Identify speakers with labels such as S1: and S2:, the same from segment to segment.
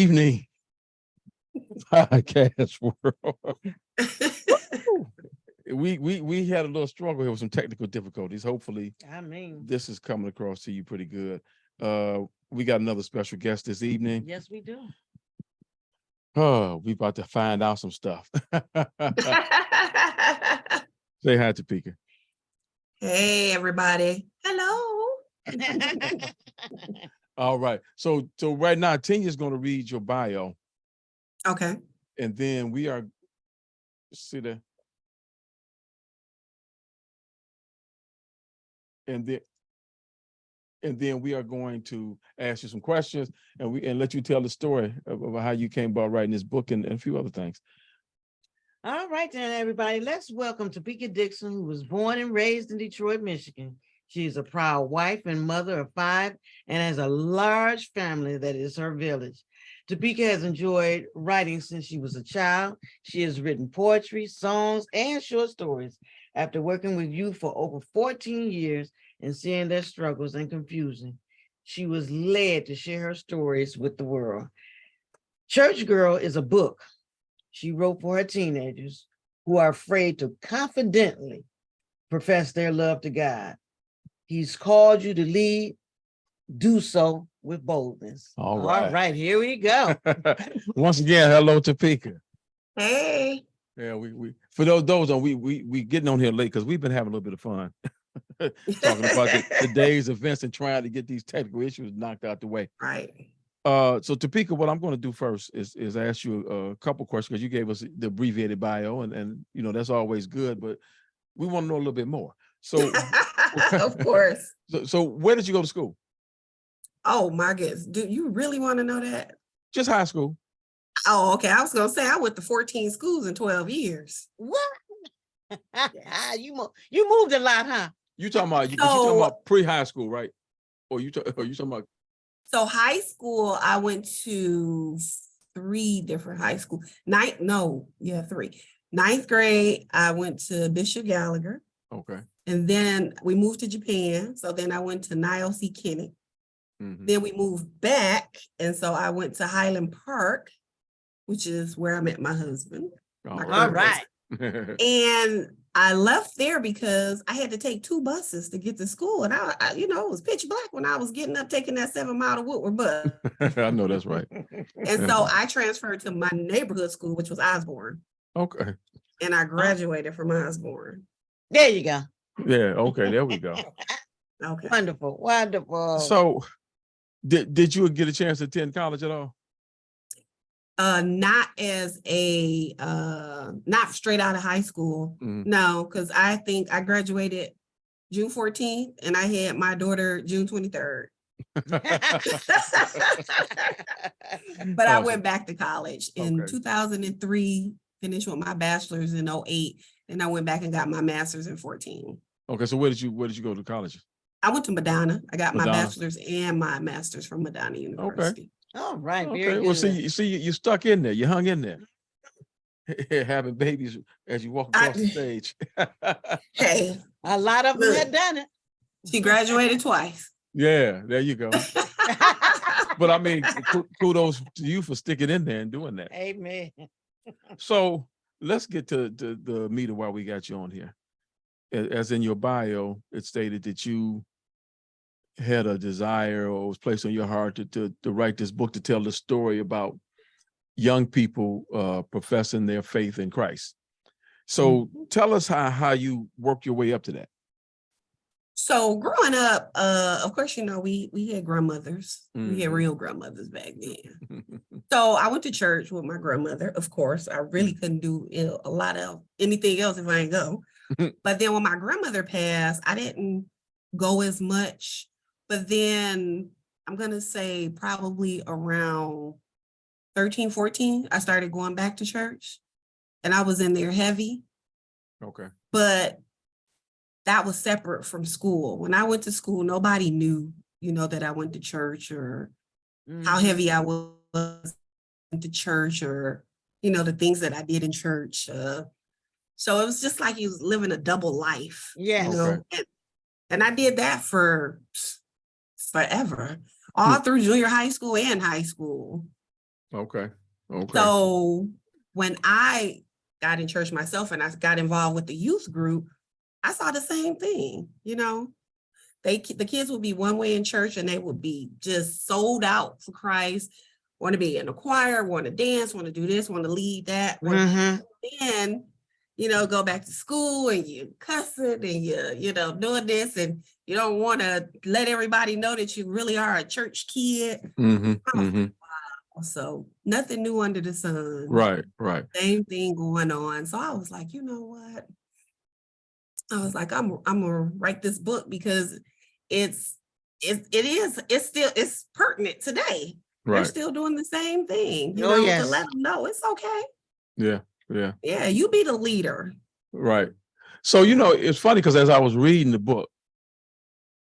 S1: Evening podcast world. We had a little struggle here with some technical difficulties. Hopefully, this is coming across to you pretty good. We got another special guest this evening.
S2: Yes, we do.
S1: Oh, we about to find out some stuff. Say hi to Pika.
S3: Hey, everybody. Hello.
S1: All right. So right now, Tanya's going to read your bio.
S3: Okay.
S1: And then we are, see that? And then we are going to ask you some questions and let you tell the story of how you came about writing this book and a few other things.
S2: All right, then, everybody. Let's welcome Topeka Dixon, who was born and raised in Detroit, Michigan. She is a proud wife and mother of 5 and has a large family that is her village. Topeka has enjoyed writing since she was a child. She has written poetry, songs, and short stories. After working with youth for over 14 years and seeing their struggles and confusion, she was led to share her stories with the world. Church Girl is a book she wrote for her teenagers who are afraid to confidently profess their love to God. He's called you to lead, do so with boldness.
S1: All right,
S2: here we go.
S1: Once again, hello to Pika.
S3: Hey.
S1: Yeah, we for those on we getting on here late because we've been having a little bit of fun talking about the day's events and trying to get these technical issues knocked out the way.
S3: Right.
S1: So Topeka, what I'm going to do first is ask you a couple questions because you gave us the abbreviated bio and you know that's always good, but we want to know a little bit more. So
S3: of course.
S1: So where did you go to school?
S3: Oh my goodness. Do you really want to know that?
S1: Just high school.
S3: Oh, okay. I was gonna say I went to 14 schools in 12 years.
S2: What? You moved a lot, huh?
S1: You talking about pre-high school, right? Or you talking about?
S3: So high school, I went to 3 different high schools. 3. 9th grade, I went to Bishop Gallagher.
S1: Okay.
S3: And then we moved to Japan. So then I went to Niles C. Kinnick.
S1: Mm-hmm.
S3: Then we moved back. And so I went to Highland Park, which is where I met my husband.
S2: All right.
S3: And I left there because I had to take 2 buses to get to school. And I it was pitch black when I was getting up, taking that 7 mile to Woodward bus.
S1: I know that's right.
S3: And so I transferred to my neighborhood school, which was Osborne.
S1: Okay.
S3: And I graduated from Osborne.
S2: There you go.
S1: Yeah. Okay. There we go.
S3: Okay.
S2: Wonderful.
S1: So, did you get a chance to attend college at all?
S3: Not as a not straight out of high school.
S1: Mm-hmm.
S3: No, because I think I graduated June 14th and I had my daughter June 23rd. But I went back to college in 2003, finished with my bachelor's in 2008, and I went back and got my master's in 2014.
S1: Okay, so where did you go to college?
S3: I went to Madonna. I got my bachelor's and my master's from Madonna University.
S1: Okay.
S2: All right.
S1: Okay.
S2: Very good.
S1: Well, see, you stuck in there. You hung in there. Having babies as you walk across the stage.
S3: Hey,
S2: a lot of them had done it.
S3: She graduated twice.
S1: Yeah, there you go. But I mean, kudos to you for sticking in there and doing that.
S2: Amen.
S1: So let's get to the meat of why we got you on here. As in your bio, it stated that you had a desire or was placed on your heart to write this book to tell the story about young people professing their faith in Christ. So tell us how you worked your way up to that.
S3: So growing up, of course, we had grandmothers.
S1: Mm-hmm.
S3: We had real grandmothers back then. So I went to church with my grandmother. Of course, I really couldn't do a lot of anything else if I didn't go. But then when my grandmother passed, I didn't go as much. But then I'm going to say probably around 13, 14, I started going back to church and I was in there heavy.
S1: Okay.
S3: But that was separate from school. When I went to school, nobody knew, that I went to church or how heavy I was to church or, the things that I did in church. So it was just like you was living a double life.
S2: Yes.
S3: And I did that for forever, all through junior high school and high school.
S1: Okay. Okay.
S3: So when I got in church myself and I got involved with the youth group, I saw the same thing, the kids would be one way in church and they would be just sold out for Christ, want to be in the choir, want to dance, want to do this, want to lead that.
S2: Mhm.
S3: Then, go back to school and you cussing and you doing this and you don't want to let everybody know that you really are a church kid. So nothing new under the sun.
S1: Right. Right.
S3: Same thing going on. So I was like, you know what? I was like, I'm gonna write this book because it's pertinent today. They're
S1: Right.
S3: still doing the same thing,
S2: Oh,
S3: to
S2: yes.
S3: let them know it's okay.
S1: Yeah. Yeah.
S3: Yeah, you be the leader.
S1: Right. So, it's funny because as I was reading the book,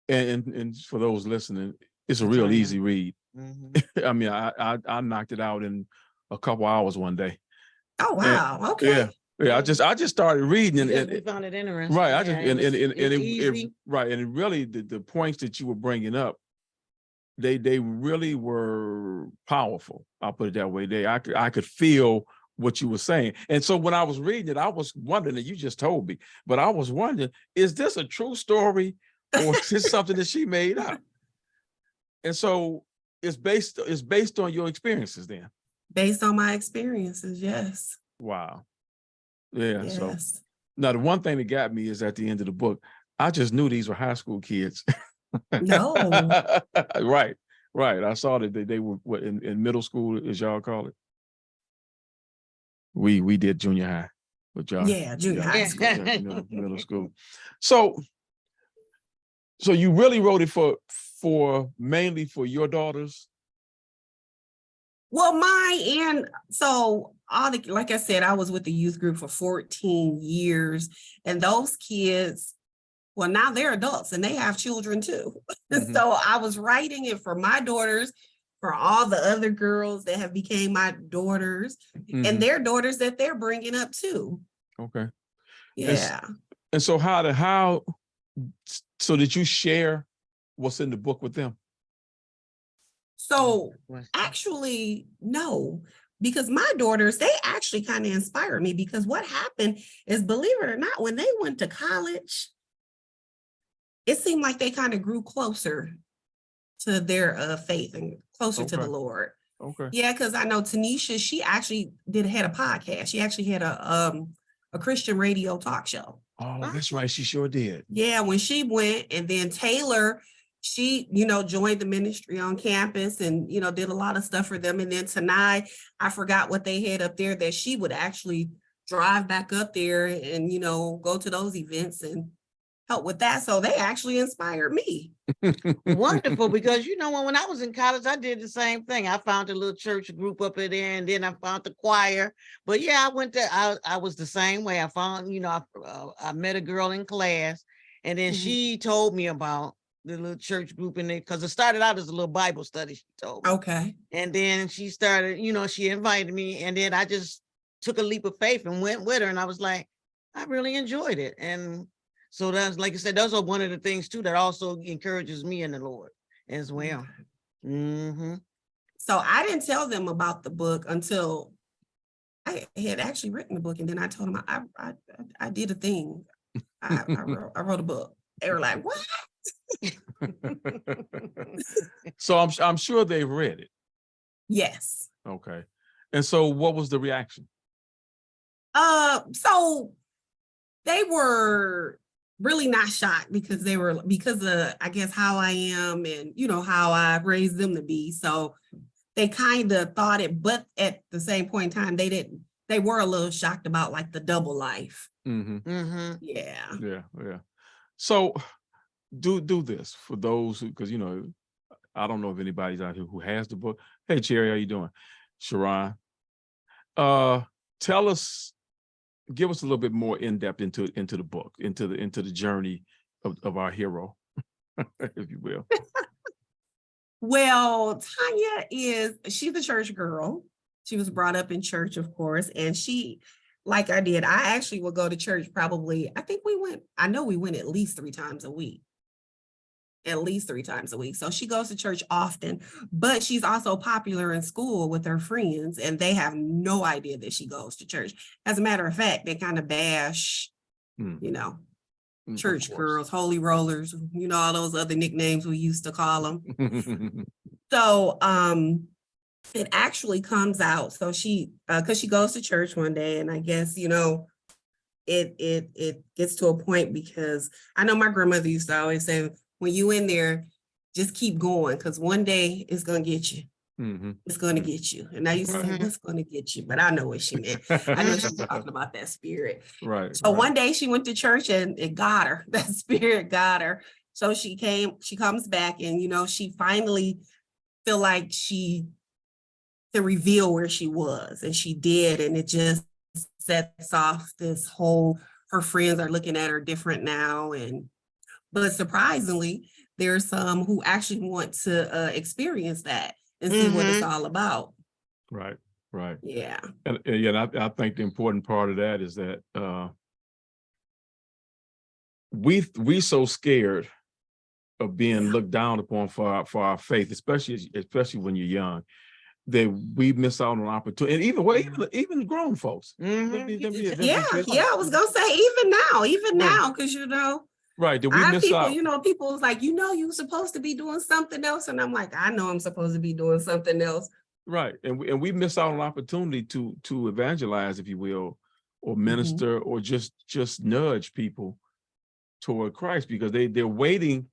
S1: and for those listening, it's a real easy read.
S2: Mhm.
S1: I mean, I knocked it out in a couple hours one day.
S3: Oh, wow. Okay.
S1: Yeah. Yeah. I just started reading
S2: Because
S1: and
S2: we found it interesting.
S1: right. I
S2: Yeah,
S1: just
S2: it was- it was
S1: it
S2: easy.
S1: right. And it really the points that you were bringing up, they really were powerful. I'll put it that way. I could feel what you were saying. And so when I was reading it, I was wondering, and you just told me, but I was wondering, is this a true story or is this something that she made up? And so it's based on your experiences then.
S3: Based on my experiences, yes.
S1: Wow. Yeah.
S3: Yes.
S1: So now the one thing that got me is at the end of the book, I just knew these were high school kids.
S3: No.
S1: Right. Right. I saw that they were in middle school, as y'all call it. We did junior high, but y'all.
S3: Yeah, junior high
S2: Yeah.
S3: school.
S1: Yeah, middle school. So you really wrote it for mainly for your daughters?
S3: Well, like I said, I was with the youth group for 14 years, and those kids, well, now they're adults and they have children too.
S1: Mhm.
S3: So I was writing it for my daughters, for all the other girls that have became my daughters,
S1: Mhm.
S3: and their daughters that they're bringing up too.
S1: Okay.
S3: Yeah.
S1: And so so did you share what's in the book with them?
S3: So actually, no, because my daughters, they actually kind of inspired me, because what happened is, believe it or not, when they went to college, it seemed like they kind of grew closer to their faith and closer to the
S1: Okay.
S3: Lord.
S1: Okay.
S3: Yeah, because I know Tanisha, she actually had a podcast. She actually had a Christian radio talk show.
S1: Oh, that's right. She sure did.
S3: Yeah, when she went, and then Taylor, she, joined the ministry on campus and, did a lot of stuff for them. And then tonight, I forgot what they had up there, that she would actually drive back up there and, go to those events and help with that. So they actually inspired me.
S2: Wonderful, because when I was in college, I did the same thing. I found a little church group up in there, and then I found the choir. But yeah, I was the same way. I found, I met a girl in class, and then
S3: Mhm.
S2: she told me about the little church group in there, because it started out as a little Bible study, she told me.
S3: Okay.
S2: And then she started, she invited me, and then I just took a leap of faith and went with her, and I was like, I really enjoyed it. And so that's, like I said, those are one of the things too that also encourages me in the Lord as well. Mm-hmm.
S3: So I didn't tell them about the book until I had actually written the book, and then I told them I did a thing. I wrote a book. They were like, "What?"
S1: So I'm sure they've read it.
S3: Yes.
S1: Okay. And so what was the reaction?
S3: So they were really not shocked, because of, I guess, how I am and, how I raised them to be. So they kind of thought it, but at the same point in time, they were a little shocked about like the double life.
S1: Mm-hmm.
S2: Mm-hmm.
S3: Yeah.
S1: Yeah. So do this for those who, because I don't know if anybody's out here who has the book. Hey, Cherry, how you doing? Sharon. Give us a little bit more in depth into the book, into the journey of our hero, if you will.
S3: Well, Tanya she's a church girl. She was brought up in church, of course, and she, like I did, I actually would go to church probably, I know we went at least 3 times a week. at least 3 times a week. So she goes to church often, but she's also popular in school with her friends, and they have no idea that she goes to church. As a matter of fact, they kind of bash, you know,
S1: Of
S3: church
S1: course.
S3: girls, holy rollers, you know, all those other nicknames we used to call them. So it actually comes out. So she, because she goes to church one day, and I guess, you know, it gets to a point, because I know my grandmother used to always say, when you in there, just keep going, because one day it's gonna get you. It's gonna get you. And I used to say, what's gonna get you? But I know what she meant. I know she was talking about that spirit.
S1: Right.
S3: So one day she went to church, and it got her. That spirit got her. So she comes back, and, you know, she finally feel like she could reveal where she was, and she did. And it just sets off this whole, her friends are looking at her different now. But surprisingly, there's some who actually want to experience that and see what it's all about.
S1: Right. Right.
S3: Yeah.
S1: And I think the important part of that is that we so scared of being looked down upon for our faith, especially when you're young, that we miss out on opportunity. And even grown folks.
S3: Yeah, I was gonna say even now, because, you know,
S1: right, that we
S3: I have
S1: miss
S3: people,
S1: out.
S3: you know, people was like, you know, you're supposed to be doing something else. And I'm like, I know I'm supposed to be doing something else.
S1: Right. And we miss out on opportunity to evangelize, if you will, or minister, or just nudge people toward Christ, because they're waiting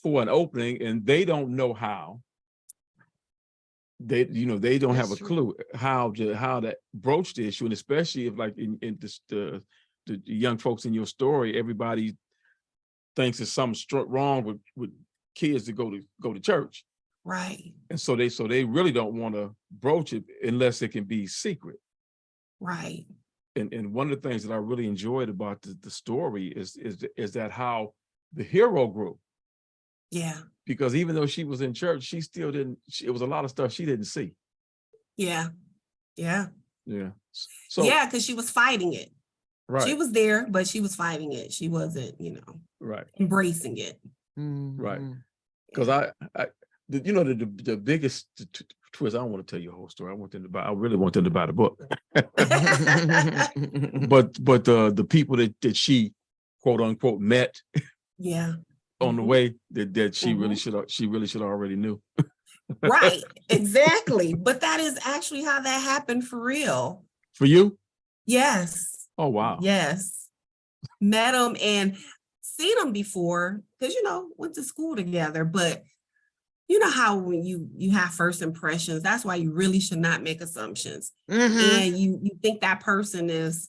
S1: for an opening, and they don't know how. They don't have a clue how to broach the issue. And especially if, like, in the young folks in your story, everybody thinks there's something wrong with kids to go to church.
S3: Right.
S1: And so they really don't want to broach it unless it can be secret.
S3: Right.
S1: And one of the things that I really enjoyed about the story is that how the hero grew.
S3: Yeah.
S1: Because even though she was in church, she still didn't. It was a lot of stuff she didn't see.
S3: Yeah. Yeah.
S1: Yeah. So
S3: yeah, because she was fighting it.
S1: right.
S3: She was there, but she was fighting it. She wasn't,
S1: right.
S3: embracing it.
S1: Right. Because the biggest twist. I don't want to tell you a whole story. I really want them to buy the book. but the people that she, quote unquote, met
S3: Yeah.
S1: on the way, that she really should already knew.
S3: Right. Exactly. But that is actually how that happened for real.
S1: For you?
S3: Yes.
S1: Oh wow.
S3: Yes. Met them and seen them before, because went to school together. But you know how when you have first impressions, that's why you really should not make assumptions. And you think that person is,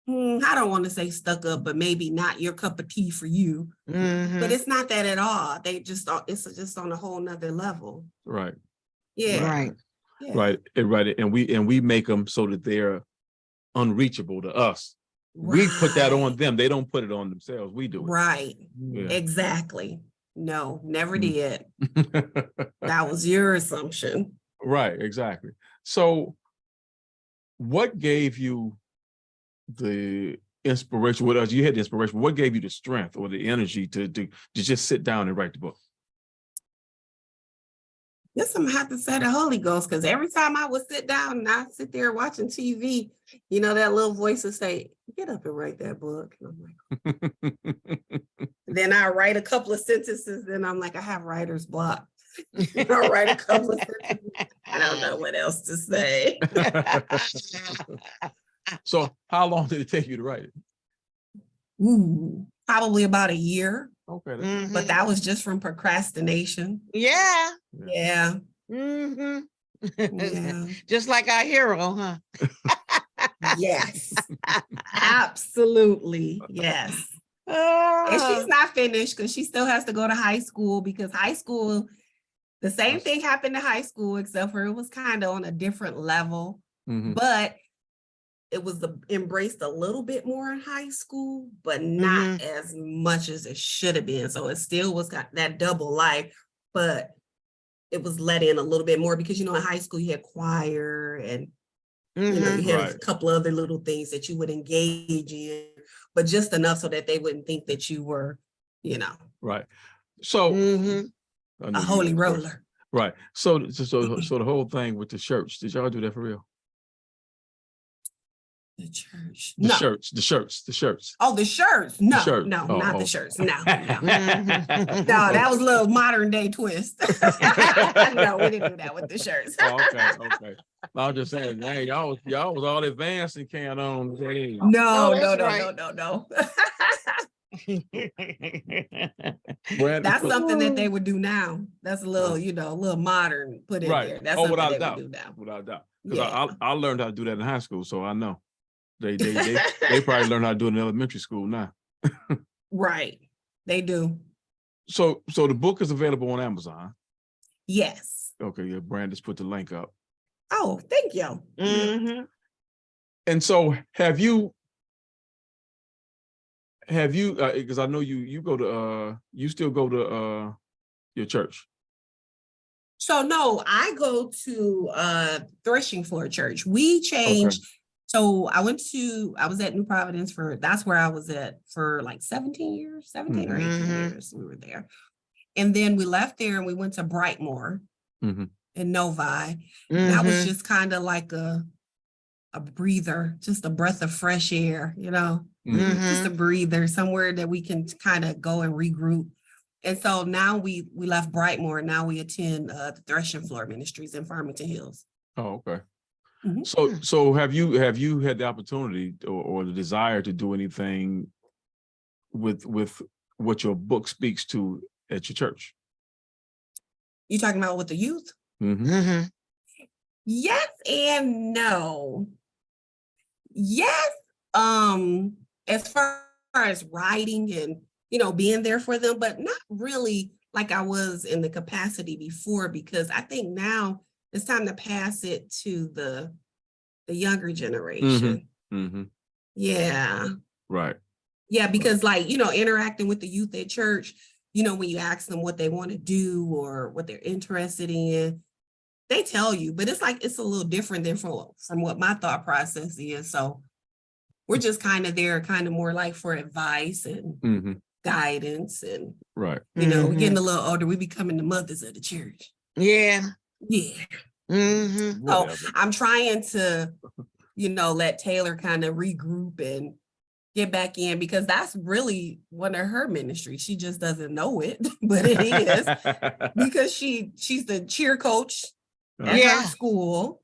S3: I don't want to say stuck up, but maybe not your cup of tea for you. But it's not that at all. It's just on a whole nother level.
S1: Right.
S3: Yeah.
S2: Right.
S3: Yeah.
S1: Right. And we make them so that they're unreachable to us. We put that on them. They don't put it on themselves. We do it.
S3: Right.
S1: Yeah.
S3: Exactly. No, never did. That was your assumption.
S1: Right. Exactly. So what gave you the inspiration? What else? You had the inspiration. What gave you the strength or the energy to just sit down and write the book?
S3: Guess I'm gonna have to say the Holy Ghost, because every time I would sit down and I sit there watching TV, that little voice would say, "Get up and write that book." And I'm like, then I write a couple of sentences, then I'm like, I have writer's block. I'll write a couple of sentences. I don't know what else to say.
S1: So how long did it take you to write it?
S3: Ooh, probably about a year.
S1: Okay.
S3: But that was just from procrastination.
S2: Yeah.
S3: Yeah.
S2: Yeah. Just like our hero, huh?
S3: Yes. Absolutely. Yes. And she's not finished, because she still has to go to high school, because high school, the same thing happened to high school, except for it was kind of on a different level. But it was embraced a little bit more in high school, but not as much as it should have been. So it still was got that double life, but it was let in a little bit more, because in high school you had choir and you had a couple other little things that you would engage in, but just enough so that they wouldn't think that you were,
S1: Right. So
S2: Mhm.
S1: I
S3: A
S1: know you
S3: holy
S1: went first.
S3: roller.
S1: Right. So the whole thing with the church, did y'all do that for real?
S3: The church.
S1: The
S3: No.
S1: shirts, the shirts.
S3: Oh, the shirts. No,
S1: shirt.
S3: no,
S1: Oh,
S3: not
S1: oh.
S3: the shirts. No, no.
S2: Mhm.
S3: No, that was a little modern day twist. No, we didn't do that with the shirts.
S1: Oh, okay. I was just saying, hey, y'all was all advanced and carrying on. Hey.
S3: No,
S2: that's
S3: no,
S2: right.
S3: no.
S1: Brandon
S3: That's
S1: put-
S3: something that they would do now. That's a little, a little modern put in
S1: right.
S3: there. That's
S1: Oh,
S3: something
S1: without
S3: they
S1: a doubt.
S3: would do now.
S1: Without a doubt. Because
S3: Yeah.
S1: I learned how to do that in high school, so I know. They probably learned how to do it in elementary school now.
S3: Right. They do.
S1: So the book is available on Amazon.
S3: Yes.
S1: Okay, yeah, Brandon's put the link up.
S3: Oh, thank you.
S2: Mhm.
S1: And so have you because I know you go to you still go to your church.
S3: So no, I go to Threshing Floor Church. We changed. So I was at New Providence that's where I was at for like 17 years, 17 or 18
S2: Mhm.
S3: years we were there. And then we left there and we went to Brightmoor
S1: Mhm.
S3: in Novi. And that was
S2: Mhm.
S3: just kind of like a breather, just a breath of fresh air, just a
S2: Mhm.
S3: breather, somewhere that we can kind of go and regroup. And so now we left Brightmoor and now we attend the Threshing Floor Ministries in Farmington Hills.
S1: Oh, okay.
S3: Mhm.
S1: So have you had the opportunity or the desire to do anything with what your book speaks to at your church?
S3: You talking about with the youth?
S1: Mm-hmm.
S2: Mhm.
S3: Yes and no. Yes, as far as writing and being there for them, but not really like I was in the capacity before, because I think now it's time to pass it to the younger generation.
S1: Mm-hmm.
S3: Yeah.
S1: Right.
S3: Yeah, because interacting with the youth at church, when you ask them what they want to do or what they're interested in, they tell you, but it's a little different than from what my thought process is. So we're just kind of there, kind of more like for advice and guidance. And,
S1: Right.
S3: we're getting a little older. We becoming the mothers of the church.
S2: Yeah.
S3: Yeah.
S2: Mhm.
S3: So
S1: Whatever.
S3: I'm trying to, let Taylor kind of regroup and get back in, because that's really one of her ministries. She just doesn't know it, but it is, because she's the cheer coach at
S2: Yeah.
S3: her school,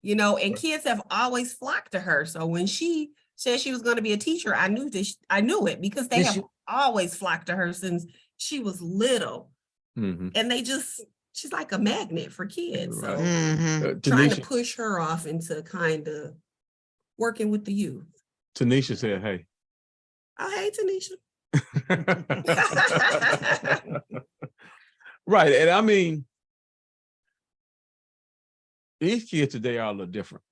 S3: and kids have always flocked to her. So when she said she was going to be a teacher, I knew it, because they have always flocked to her since she was little.
S1: Mm-hmm.
S3: And she's like a magnet for kids. So
S2: Mhm.
S3: trying to push her off into kind of working with the youth.
S1: Tanisha said, hey.
S3: Oh, hey, Tanisha.
S1: Right. And I mean, these kids today are a little different.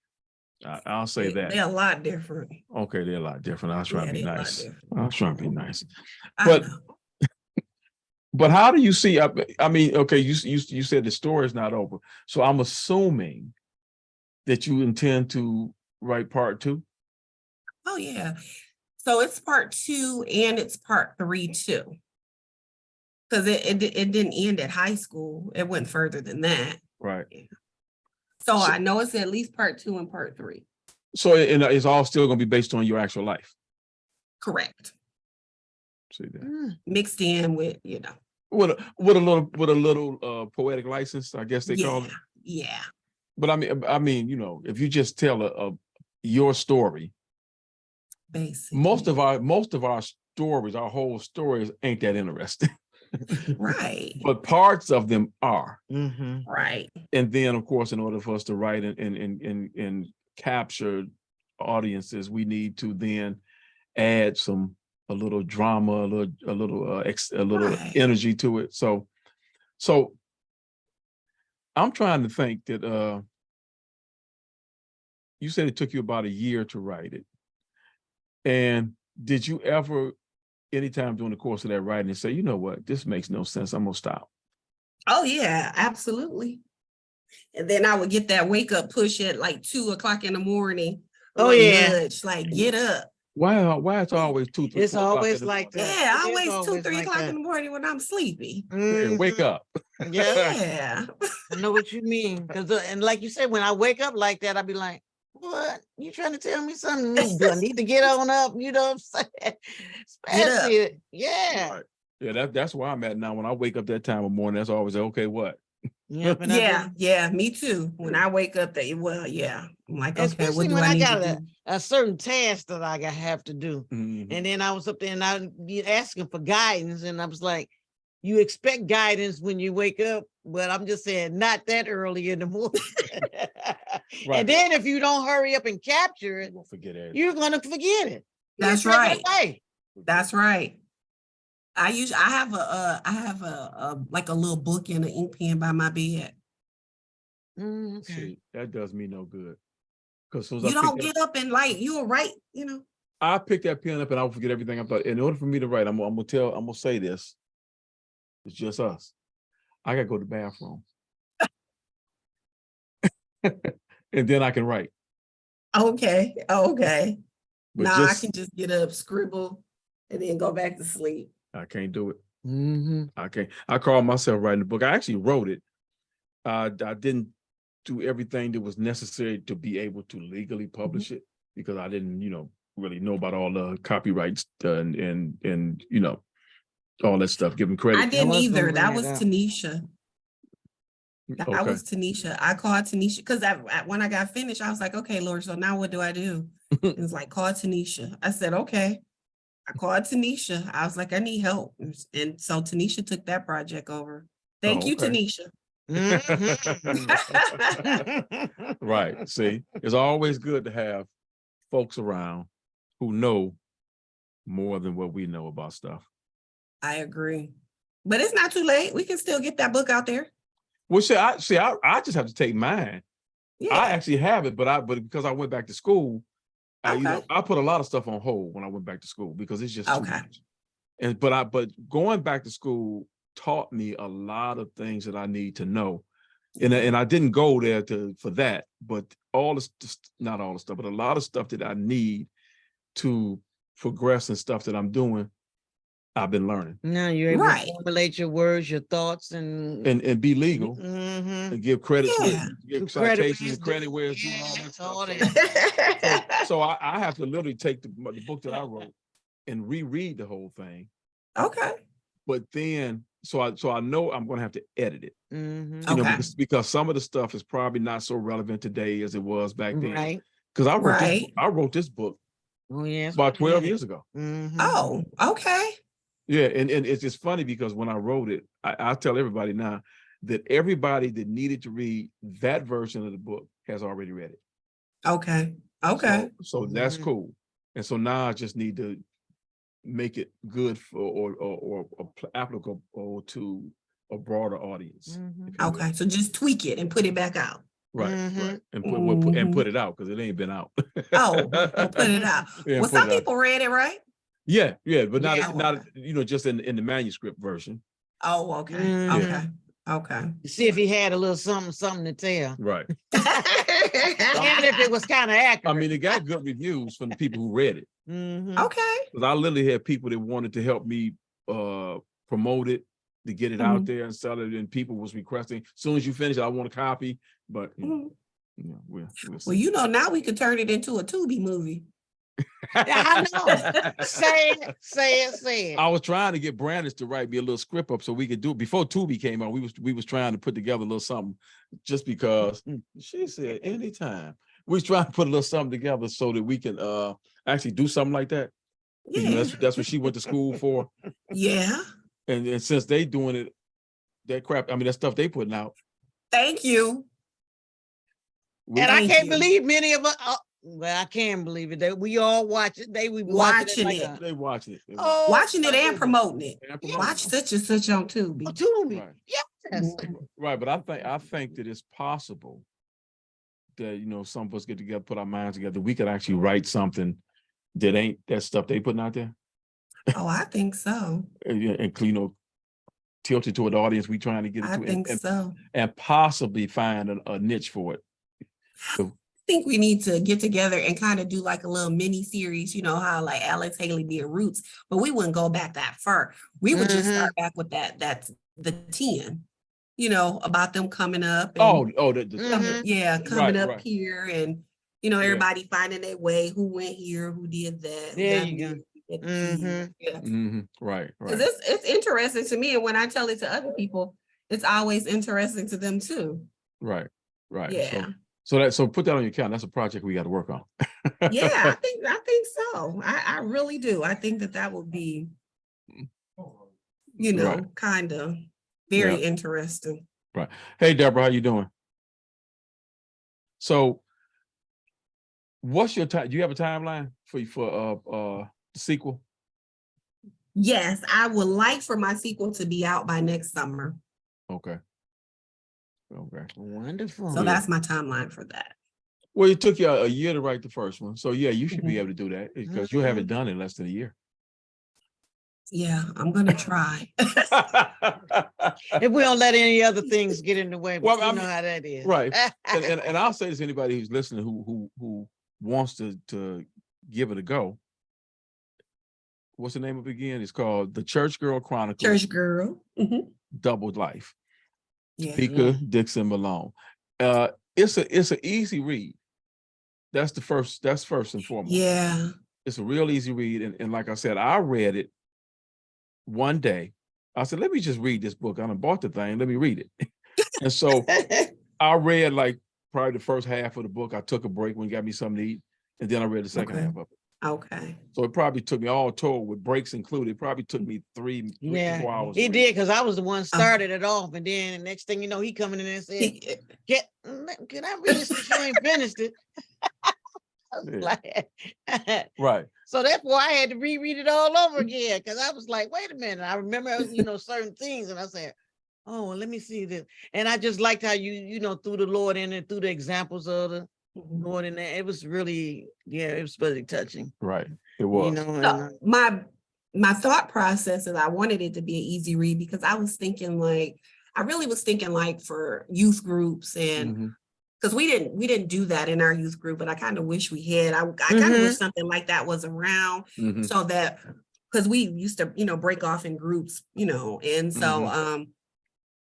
S1: I'll say that.
S3: They're a lot different.
S1: Okay, they're a lot different. I was trying to be nice.
S3: But
S1: but how do you see? I mean, okay, you said the story is not over, so I'm assuming that you intend to write part 2.
S3: Oh yeah, so it's part 2 and it's part 3 too, because it didn't end at high school. It went further than that.
S1: Right.
S3: So I know it's at least part 2 and part 3.
S1: So it's all still going to be based on your actual life.
S3: Correct.
S1: See that
S3: mixed in with
S1: with a little poetic license, I guess they call it.
S3: Yeah.
S1: But I mean, if you just tell your story,
S3: basically,
S1: most of our stories, our whole stories ain't that interesting.
S3: Right.
S1: But parts of them are.
S3: Right.
S1: And then, of course, in order for us to write and capture audiences, we need to then add a little drama, a little right. energy to it. So I'm trying to think that you said it took you about a year to write it. And did you ever, anytime during the course of that writing, say, you know what, this makes no sense, I'm gonna stop?
S3: Oh yeah, absolutely. And then I would get that wake up push at like 2:00 in the morning.
S2: Oh yeah.
S3: Nudge, like get up.
S1: Why it's always 2, 3,
S2: It's
S1: 4 o'clock
S2: always
S1: in the
S2: like
S1: morning?
S2: that.
S3: Yeah,
S2: It is
S3: always 2,
S2: always
S3: 3
S2: like
S3: o'clock
S2: that.
S3: in the morning when I'm sleepy.
S1: Hey, wake
S2: Mhm.
S1: up.
S2: Yeah,
S3: Yeah.
S2: I know what you mean. Because and like you said, when I wake up like that, I be like, "What? You trying to tell me something? Do I need to get on up?" You know what I'm saying?
S3: Get up.
S2: Especially, yeah.
S1: Right. Yeah, that's where I'm at now. When I wake up that time of morning, that's always okay. What?
S2: Yep, and I
S3: Yeah,
S2: do.
S3: yeah, me too. When I wake up, yeah. I'm like, okay, what
S2: Especially
S3: do
S2: when
S3: I
S2: I
S3: need
S2: got
S3: to do?
S2: a certain task that I have to do.
S1: Mhm.
S2: And then I was up there and I be asking for guidance. And I was like, you expect guidance when you wake up, but I'm just saying not that early in the morning.
S1: Right.
S2: And then if you don't hurry up and capture it,
S1: You won't forget everything.
S2: you're gonna forget it. You
S3: That's
S2: take it
S3: right.
S2: away.
S3: That's right. I have like a little book and an ink pen by my bed.
S2: Okay.
S1: See, that does me no good. Because
S3: You don't get up and like you'll write,
S1: I pick that pen up and I'll forget everything I thought. In order for me to write, I'm gonna say this. It's just us. I gotta go to the bathroom. And then I can write.
S3: Okay.
S1: But
S3: Now I
S1: just
S3: can just get up, scribble, and then go back to sleep.
S1: I can't do it.
S2: Mhm.
S1: I can't. I call myself writing the book. I actually wrote it. I didn't do everything that was necessary to be able to legally publish it because I didn't, really know about all the copyrights and all that stuff. Give them credit.
S3: I didn't
S2: was gonna
S3: either.
S2: bring
S3: That
S2: that
S3: was
S2: up.
S3: Tanisha. That
S1: Okay.
S3: was Tanisha. I called Tanisha because when I got finished, I was like, okay, Lord, so now what do I do? It was like, call Tanisha. I said, okay. I called Tanisha. I was like, I need help. And so Tanisha took that project over. Thank
S1: Oh,
S3: you,
S1: okay.
S3: Tanisha.
S2: Mhm.
S1: Right. See, it's always good to have folks around who know more than what we know about stuff.
S3: I agree. But it's not too late. We can still get that book out there.
S1: Well, I just have to take mine.
S3: Yeah.
S1: I actually have it, but because I went back to school,
S3: Okay.
S1: I put a lot of stuff on hold when I went back to school because it's just too
S3: Okay.
S1: much. But going back to school taught me a lot of things that I need to know. And I didn't go there for that, but not all the stuff, but a lot of stuff that I need to progress and stuff that I'm doing, I've been learning.
S2: Now you're able
S3: Right.
S2: to formulate your words, your thoughts, and
S1: And be legal
S2: Mhm.
S1: and give credit,
S3: Yeah.
S1: give
S2: Credit where
S1: citations
S2: it's
S1: and credit
S2: due.
S1: where it's due and all
S2: Yeah,
S1: that
S2: all
S1: stuff.
S2: that.
S1: So I have to literally take the book that I wrote and reread the whole thing.
S3: Okay.
S1: But then, so I know I'm going to have to edit it.
S2: Mhm.
S3: Okay.
S1: Because some of the stuff is probably not so relevant today as it was back then.
S2: Right.
S1: Because
S3: Right.
S1: I wrote this book
S2: Oh yes.
S1: about 12 years ago.
S2: Mhm.
S3: Oh, okay.
S1: Yeah, and it's just funny because when I wrote it, I tell everybody now that everybody that needed to read that version of the book has already read it.
S3: Okay. Okay.
S1: So that's
S2: Mhm.
S1: cool. And so now I just need to make it good for or applicable to a broader audience.
S2: Mhm.
S1: if you will.
S3: Okay. So just tweak it and put it back out.
S1: Right,
S2: Mhm.
S1: right. And put
S3: Mhm.
S1: it out because it ain't been out.
S3: Oh, well, put it out.
S1: Yeah,
S3: Well,
S1: put
S3: some
S1: it out.
S3: people read it, right?
S1: Yeah, but
S2: Yeah.
S1: not just in the manuscript version.
S3: Oh, okay.
S2: Mhm.
S3: Okay. Okay.
S2: See if he had a little something to tell.
S1: Right.
S2: Even if it was kind of
S1: I
S2: accurate.
S1: mean, it got good reviews from the people who read it.
S2: Mhm.
S3: Okay.
S1: Because I literally had people that wanted to help me promote it, to get it out there and sell it, and people was requesting, as soon as you finish, I want a copy. But we'll
S3: Well,
S1: see.
S3: now we could turn it into a Tubi movie.
S2: I know. Say it.
S1: I was trying to get Brandis to write me a little script up so we could do it before Tubi came out. We was trying to put together a little something, just because she said anytime. We was trying to put a little something together so that we can actually do something like that.
S3: Yeah.
S1: That's what she went to school for.
S3: Yeah.
S1: And since they doing it, that crap, that stuff they putting out.
S3: Thank you.
S2: And I
S3: Thank
S2: can't
S3: you.
S2: believe many of us. Well, I can believe it. That we all watch it. They watching it.
S1: They watching it.
S2: Oh,
S3: Watching it
S2: my
S3: and
S2: goodness.
S3: promoting it.
S1: And promoting
S3: Watch
S1: it.
S3: such and such on Tubi.
S2: Oh, Tubi.
S1: Right.
S2: Yes.
S1: Right, but I think that it's possible that some of us get together, put our minds together, we could actually write something that ain't that stuff they putting out there,
S3: Oh, I think so.
S1: and tilt it to an audience we trying to get it
S3: I
S1: to,
S3: think so.
S1: and possibly find a niche for it.
S3: think we need to get together and kind of do like a little mini series, you know, how like Alex Haley did Roots, but we wouldn't go back that far. We would just start back with that's the 10, you know, about them coming up and coming up
S1: right.
S3: here and, you know,
S1: Yeah.
S3: everybody finding their way, who went here, who did that. who
S2: There
S3: got
S2: you go.
S3: married, who got kids. Yeah.
S1: Right,
S3: Because
S1: right,
S3: it's interesting to me. And when I tell it to other people, it's always interesting to them too.
S1: right.
S3: Yeah.
S1: So put that on your calendar. That's a project we got to work on.
S3: Yeah, I think so. I really do. I think that would be, you know,
S1: Right.
S3: kind of very
S1: Yeah.
S3: interesting.
S1: Right. Hey, Deborah, how you doing? So what's your time? Do you have a timeline for the sequel?
S3: Yes, I would like for my sequel to be out by next summer.
S1: Okay.
S2: Wonderful.
S3: So that's my timeline for that.
S1: Well, it took you a year to write the first one. So yeah, you should be able to do that because you'll have it done in less than a year.
S3: Yeah, I'm gonna try.
S2: If we don't let any other things get in the way,
S1: Well,
S2: but
S1: I
S2: you know
S1: mean,
S2: how that is.
S1: Right. And I'll say this to anybody who's listening who wants to give it a go. What's the name of it again? It's called The Church Girl Chronicles.
S3: Church Girl.
S1: Double Life.
S3: Yeah.
S1: Speaker Dixon Malone. It's an easy read. That's first and foremost.
S3: Yeah.
S1: It's a real easy read. And like I said, I read it one day. I said, let me just read this book. I done bought the thing. Let me read it. And so I read like probably the first half of the book. I took a break when it got me something to eat. And then I read the second half of it.
S3: Okay.
S1: So it probably took me all told with breaks included. It probably took me 3 to 4 hours.
S2: He did because I was the one started it off, and then the next thing you know, he coming in and said, "Can I read this since you ain't finished it?" I was like,
S1: right.
S2: So therefore, I had to reread it all over again because I was like, "Wait a minute!" I remember, certain things, and I said, "Oh, well, let me see this." And I just liked how you threw the Lord in it, through the examples of the Lord in there. It was really, it was really touching.
S1: Right. It was.
S3: So my thought process is I wanted it to be an easy read because I really was thinking like for youth groups and because we didn't do that in our youth group, but I kind of wish we had. I kind of wish something like that was around so that because we used to, break off in groups, and so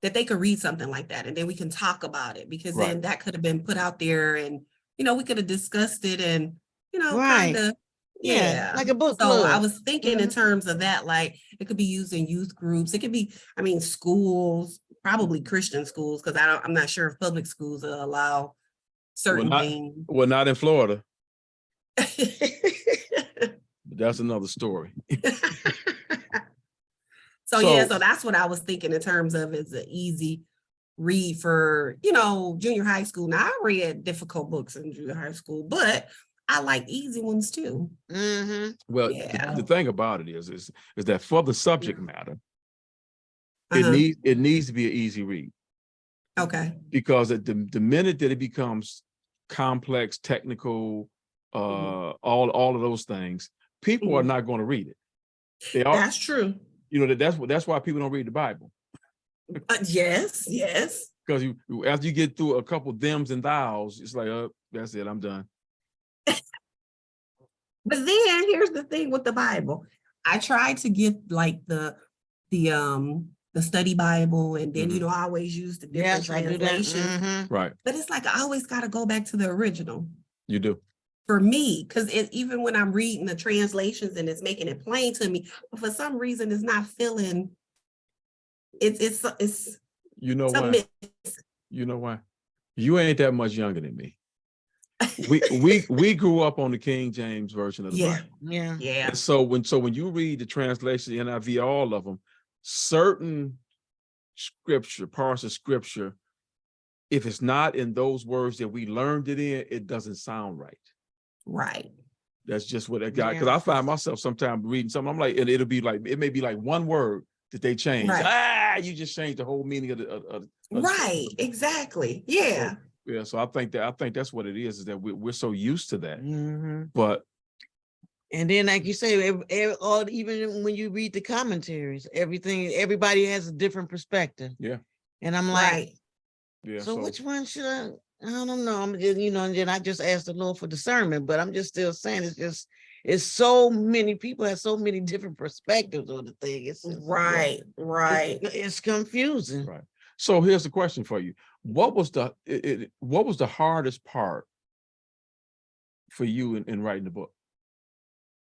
S3: that they could read something like that and then we can talk about it because then that could have been put out there and we could have discussed it and kind of
S2: like a book
S3: so
S2: club.
S3: I was thinking in terms of that, like it could be used in youth groups, it could be schools, probably Christian schools, because I'm not sure if public schools will allow certain things.
S1: Well, not in Florida. But that's another story.
S3: So that's what I was thinking in terms of is an easy read for, junior high school. Now I read difficult books in junior high school, but I like easy ones too.
S1: Well, the thing about it is that for the subject matter, it needs to be an easy read.
S3: Okay.
S1: Because the minute that it becomes complex, technical, all of those things, people are not going to read it. They are.
S3: That's true.
S1: That's why people don't read the Bible.
S3: Yes.
S1: Because after you get through a couple thems and thous, it's like, that's it, I'm done.
S3: But then here's the thing with the Bible. I tried to get like the study Bible, and then I always use the different translations.
S1: Right.
S3: But it's like I always got to go back to the original.
S1: You do.
S3: For me, because even when I'm reading the translations and it's making it plain to me, but for some reason it's not feeling. It's
S1: you know why? You know why? You ain't that much younger than me. we grew up on the King James version of the Bible.
S3: Yeah.
S1: And so when you read the translation, the NIV, all of them, certain parts of scripture, if it's not in those words that we learned it in, it doesn't sound right.
S3: Right.
S1: That's just what I got. Because I find myself sometimes reading something, I'm like, and it may be like one word that they change.
S3: Right.
S1: You just changed the whole meaning of the
S3: right. Exactly. Yeah.
S1: So I think that's what it is that we're so used to that. But
S2: and then, like you say, even when you read the commentaries, everybody has a different perspective.
S1: Yeah.
S2: And I'm like,
S1: yeah.
S2: So which one should I? I don't know. I'm just, and then I just asked the Lord for discernment, but I'm just still saying it's so many people have so many different perspectives on the thing.
S3: Right.
S2: It's confusing.
S1: Right. So here's the question for you. What was the hardest part for you in writing the book?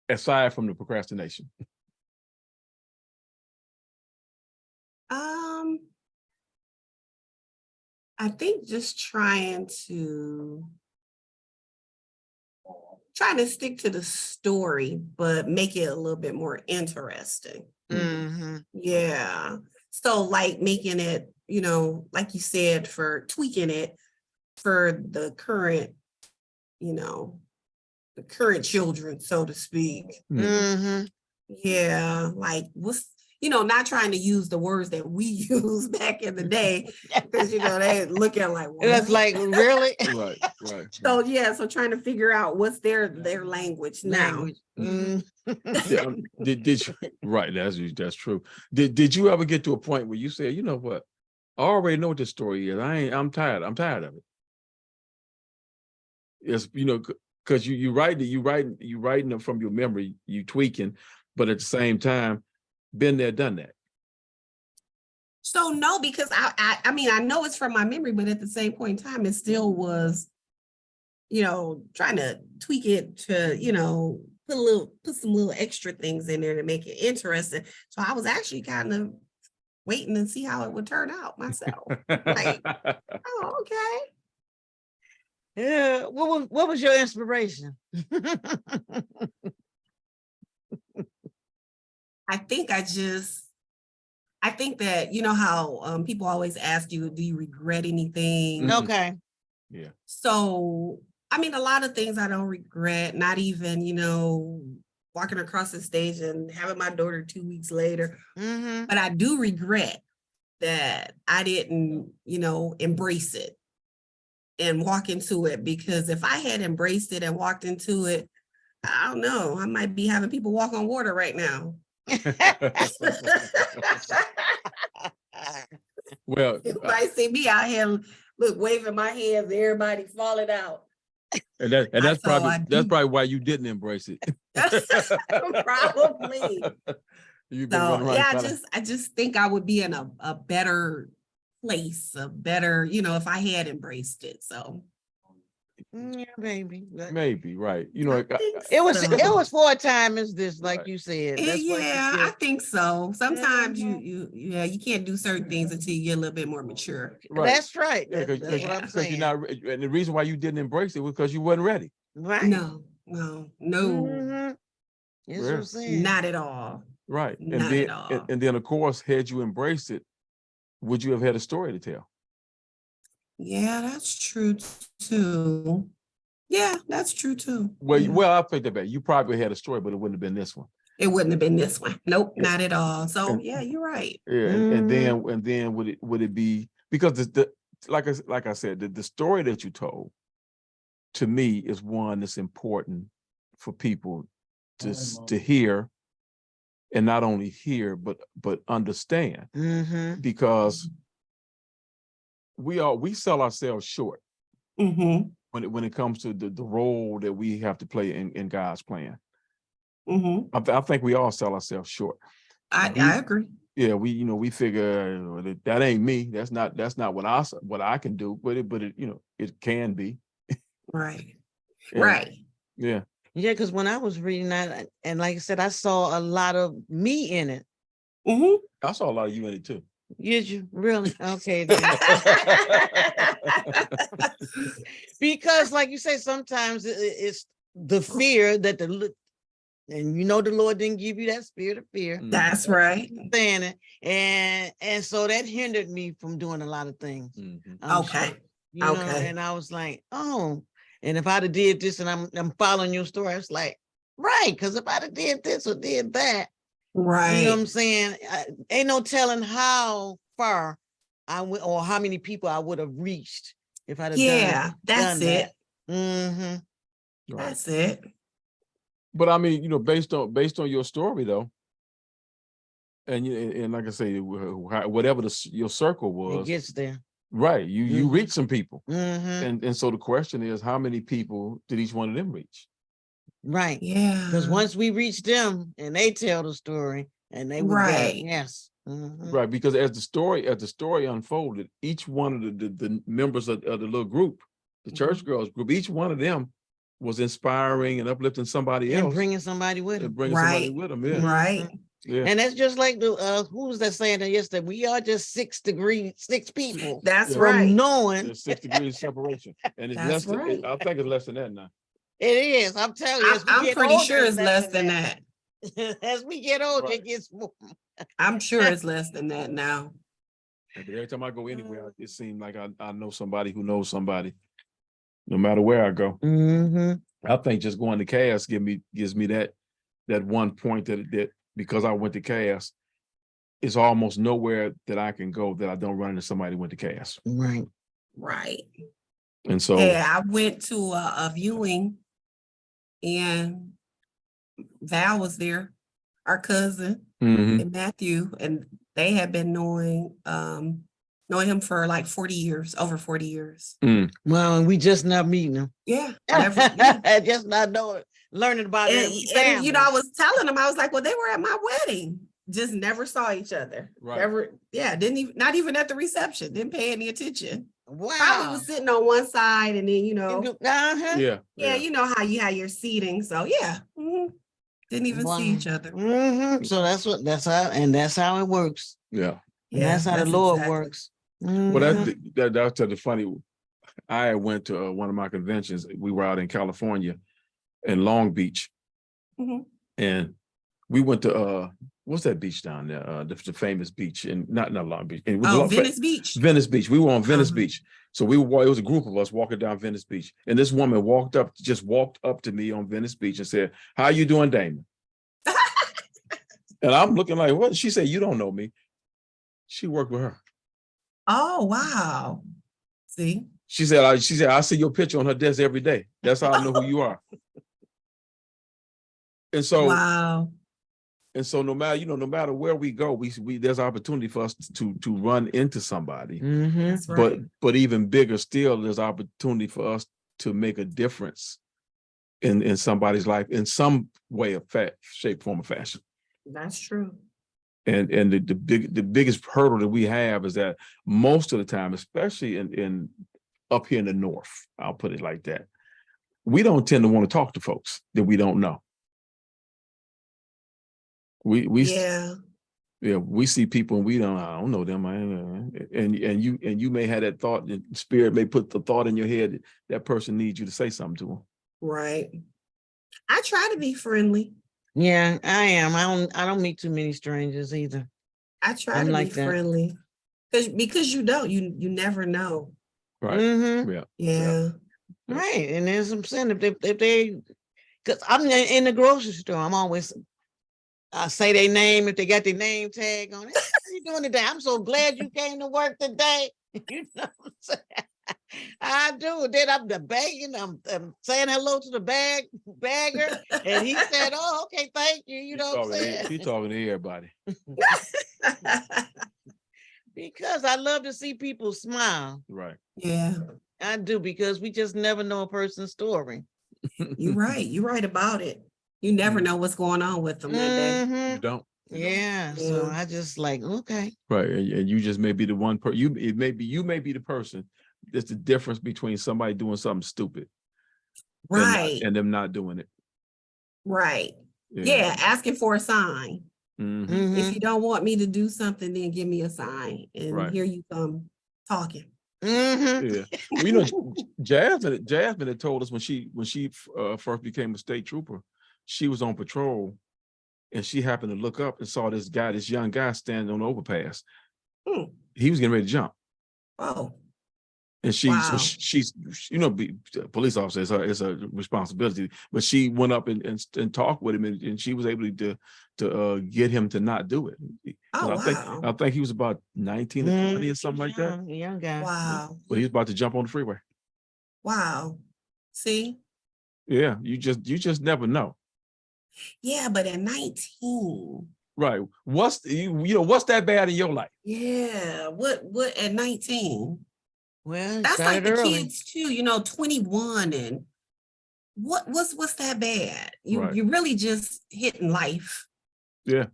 S1: Aside from the procrastination.
S3: I think just trying to stick to the story, but make it a little bit more interesting.
S2: Mm-hmm.
S3: Yeah. So like making it, like you said, for tweaking it for the current, the current children, so to speak.
S2: Mm-hmm.
S3: Yeah. Like not trying to use the words that we used back in the day, because they look at like, what?
S2: That's like, really?
S1: Right.
S3: So yeah, so trying to figure out what's their language now.
S2: Mm.
S1: Yeah, did you right? That's true. Did you ever get to a point where you said, you know what? I already know what this story is. I'm tired. I'm tired of it. It's because you writing it from your memory, you tweaking, but at the same time, been there, done that.
S3: So no, because I mean, I know it's from my memory, but at the same point in time, it still was, trying to tweak it to, put some little extra things in there to make it interesting. So I was actually kind of waiting to see how it would turn out myself. Like, oh, okay.
S2: Yeah. What was your inspiration?
S3: I think that, how people always ask you, do you regret anything?
S2: Okay.
S1: Yeah.
S3: So, I mean, a lot of things I don't regret, not even, walking across the stage and having my daughter 2 weeks later.
S2: Mm-hmm.
S3: But I do regret that I didn't, embrace it and walk into it, because if I had embraced it and walked into it, I don't know, I might be having people walk on water right now.
S1: Well,
S3: You might see me out here, look, waving my hands, everybody falling out.
S1: and that's probably why you didn't embrace it.
S3: Probably.
S1: You've been running around.
S3: I just think I would be in a better place, a better, if I had embraced it. So
S2: yeah, maybe.
S1: Maybe, right.
S2: It was for a time as this, like
S1: Right.
S2: you said.
S3: That's
S2: what you said.
S3: I think so. Sometimes
S2: Mhm.
S3: you can't do certain things until you get a little bit more mature.
S1: Right.
S2: That's right.
S1: Yeah,
S2: That's what I'm saying.
S1: you're not, and the reason why you didn't embrace it was because you wasn't ready.
S2: Right.
S3: No.
S2: Mhm. That's what I'm saying.
S3: Not at all.
S1: Right.
S3: Not at all.
S1: And then of course, had you embraced it, would you have had a story to tell?
S3: Yeah, that's true too. Yeah, that's true too.
S1: Well,
S3: Yeah.
S1: I'll take that back. You probably had a story, but it wouldn't have been this one.
S3: It wouldn't have been this one. Nope,
S1: Yeah.
S3: not at all. So
S1: And-
S3: yeah, you're right.
S1: Yeah, and then would it be, because the like I said, the story that you told to me is one that's important for people to hear, and not only hear but understand,
S2: Mm-hmm.
S1: because we sell ourselves short
S3: Mm-hmm.
S1: when it comes to the role that we have to play in God's plan.
S3: Mm-hmm.
S1: I think we all sell ourselves short.
S3: I agree.
S1: Yeah, we figure that ain't me. That's not what I can do. But it it can be.
S3: Right.
S1: And,
S3: Right.
S1: Yeah.
S2: Yeah, because when I was reading that, and like I said, I saw a lot of me in it.
S3: Mm-hmm.
S1: I saw a lot of you in it too.
S2: Did you really? Okay, then. Because, like you say, sometimes it's the fear that the Lord didn't give you that spirit of fear.
S3: That's right.
S2: Saying it, and so that hindered me from doing a lot of things.
S1: Mhm.
S3: Okay.
S2: Okay. And I was like, oh, and if I'd have did this, and I'm following your story, it's like, right, because if I'd have did this or did that,
S3: Right.
S2: you know what I'm saying? Ain't no telling how far I went or how many people I would have reached if I'd have
S3: that's it.
S2: Mm-hmm.
S1: Right.
S3: That's it.
S1: But I mean, based on your story though, and like I say, whatever your circle
S2: It
S1: was,
S2: gets there.
S1: Right. You
S2: Mhm.
S1: reach some people.
S2: Mhm.
S1: And so the question is, how many people did each one of them reach?
S2: Right.
S3: Yeah.
S2: Because once we reach them and they tell the story and they would get it.
S3: Right.
S2: Yes. Mhm.
S1: Right. Because as the story unfolded, each one of the members of the little group, the church girls group, each one of them was inspiring and uplifting somebody
S2: And
S1: else
S2: bringing somebody with
S1: and
S2: them.
S1: bringing somebody
S3: Right.
S1: with them. Yeah.
S3: Right.
S1: Yeah.
S2: And that's just like the who was that saying that yesterday? We are just 6 people
S3: That's
S1: Yeah.
S3: right.
S2: from knowing.
S1: There's 6 degrees separation. And it's
S3: That's
S1: less than,
S3: right.
S1: I think it's less than that now.
S2: It is. I'm telling you, as we
S3: I'm
S2: get
S3: pretty
S2: older,
S3: sure it's less than that.
S2: As we get older,
S1: Right.
S2: it gets more.
S3: I'm sure it's less than that now.
S1: But every time I go anywhere, it seems like I know somebody who knows somebody, no matter where I go.
S2: Mm-hmm.
S1: I think just going to CAS gives me that one point that because I went to CAS, it's almost nowhere that I can go that I don't run into somebody who went to CAS.
S2: Right.
S3: Right.
S1: And so
S3: Yeah, I went to a viewing and Val was there, our cousin
S1: mhm.
S3: and Matthew, and they had been knowing him for like 40 years, over 40 years.
S2: Well, and we just not meeting them.
S3: Yeah. Yeah.
S2: Just not knowing, learning about
S3: And,
S2: their
S3: and
S2: family.
S3: I was telling them, I was like, well, they were at my wedding. Just never saw each other.
S1: Right.
S3: Never, didn't even, not even at the reception, didn't pay any attention.
S2: Wow.
S3: Probably was sitting on one side and then,
S2: Uh-huh.
S1: Yeah.
S3: you know how you have your seating. So yeah. Didn't even see each other.
S2: Mm-hmm. So that's how it works.
S1: Yeah.
S2: And that's how the Lord works.
S1: Well,
S2: Mhm.
S1: that's the funny. I went to one of my conventions. We were out in California, in Long Beach, and we went to what's that beach down there? The famous beach, and not Long Beach. It was
S3: Venice Beach.
S1: Venice Beach. We were on Venice Beach, so it was a group of us walking down Venice Beach, and this woman walked up to me on Venice Beach and said, "How you doing, Damon?" And I'm looking like, what? She said, "You don't know me." She worked with her.
S3: Oh, wow. See?
S1: She said, I see your picture on her desk every day. That's how I know who you are. And so,
S3: wow.
S1: And so no matter where we go, we there's opportunity for us to run into somebody.
S2: Mm-hmm.
S3: That's right.
S1: But even bigger still, there's opportunity for us to make a difference in somebody's life in some way of shape, form, or fashion.
S3: That's true.
S1: And the biggest hurdle that we have is that most of the time, especially in up here in the North, I'll put it like that, we don't tend to want to talk to folks that we don't know. We see people and I don't know them, and you may have that thought, the spirit may put the thought in your head that person needs you to say something to them.
S3: Right. I try to be friendly.
S2: Yeah, I am. I don't meet too many strangers either.
S3: I try to be friendly because you never know.
S1: Right.
S2: Mm-hmm.
S3: Yeah.
S2: Right. And there's some sin if they because I'm in the grocery store, I'm always I say their name if they got their name tag on it. How you doing today? I'm so glad you came to work today. You know what I'm saying? I do. Then I'm debating. I'm saying hello to the bagger, and he said, "Oh, okay, thank you." You know what I'm saying?
S1: He's talking to everybody.
S2: Because I love to see people smile.
S1: Right.
S3: Yeah.
S2: I do, because we just never know a person's story.
S3: You're right. You're right about it. You never know what's going on with them that day.
S1: You don't.
S2: Yeah. So I just like, okay.
S1: Right. And you just may be the one person, you may be the person that's the difference between somebody doing something stupid.
S3: Right.
S1: And them not doing it.
S3: Right. Yeah. Asking for a sign.
S1: Mm-hmm.
S3: If you don't want me to do something, then give me a sign. And here you come talking.
S2: Mm-hmm.
S1: Yeah. Well, you know, Jasmine had told us when she first became a state trooper, she was on patrol and she happened to look up and saw this young guy standing on the overpass. He was getting ready to jump.
S3: Oh.
S1: And she's a police officer is a responsibility, but she went up and talked with him and she was able to get him to not do it.
S3: Oh,
S1: wow. I think he was about 19 or 20 or something like that.
S2: Young guy.
S3: Wow.
S1: But he was about to jump on the freeway.
S3: Wow. See?
S1: Yeah, you just never know.
S3: Yeah, but at 19.
S1: Right. What's that bad in your life?
S3: Yeah. What at 19?
S2: Well, it
S3: That's like
S2: started
S3: the
S2: early.
S3: kids too, 21 and what's that bad?
S1: Right.
S3: You really just hitting life.
S1: Yeah.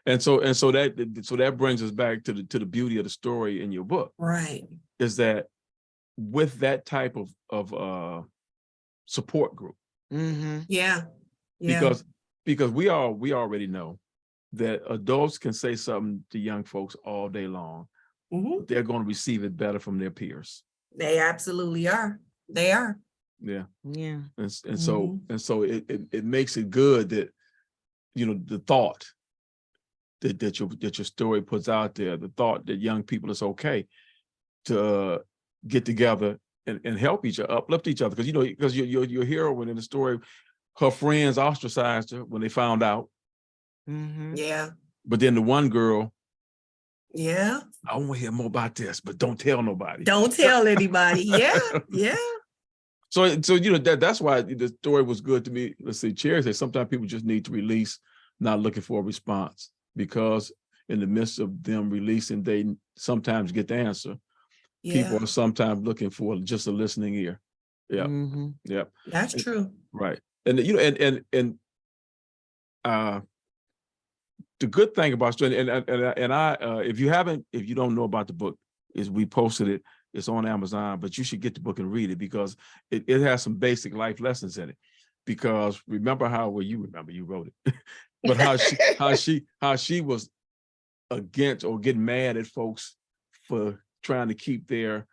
S1: And so that brings us back to the beauty of the story in your book,
S3: Right.
S1: is that with that type of support group,
S2: Mm-hmm.
S3: Yeah. Yeah.
S1: because we already know that adults can say something to young folks all day long,
S3: Mhm.
S1: but they're going to receive it better from their peers.
S3: They absolutely are. They are.
S1: Yeah.
S2: Yeah.
S1: And so it makes it good that, the thought that your story puts out there, the thought that young people, it's okay to get together and help each other, uplift each other. Because your heroine in the story, her friends ostracized her when they found out.
S2: Mm-hmm.
S3: Yeah.
S1: But then the one girl,
S3: Yeah.
S1: I want to hear more about this, but don't tell nobody.
S3: Don't tell anybody. Yeah. Yeah.
S1: So that's why the story was good to me. Let's see, Cherry said sometimes people just need to release, not looking for a response, because in the midst of them releasing, they sometimes get the answer.
S3: Yeah.
S1: People are sometimes looking for just a listening ear. Yeah.
S2: Mm-hmm.
S1: Yeah.
S3: That's true.
S1: Right. And the good thing about story, and I if you don't know about the book, is we posted it. It's on Amazon, but you should get the book and read it, because it has some basic life lessons in it. Because remember you wrote it, but how she was against or getting mad at folks for trying to keep their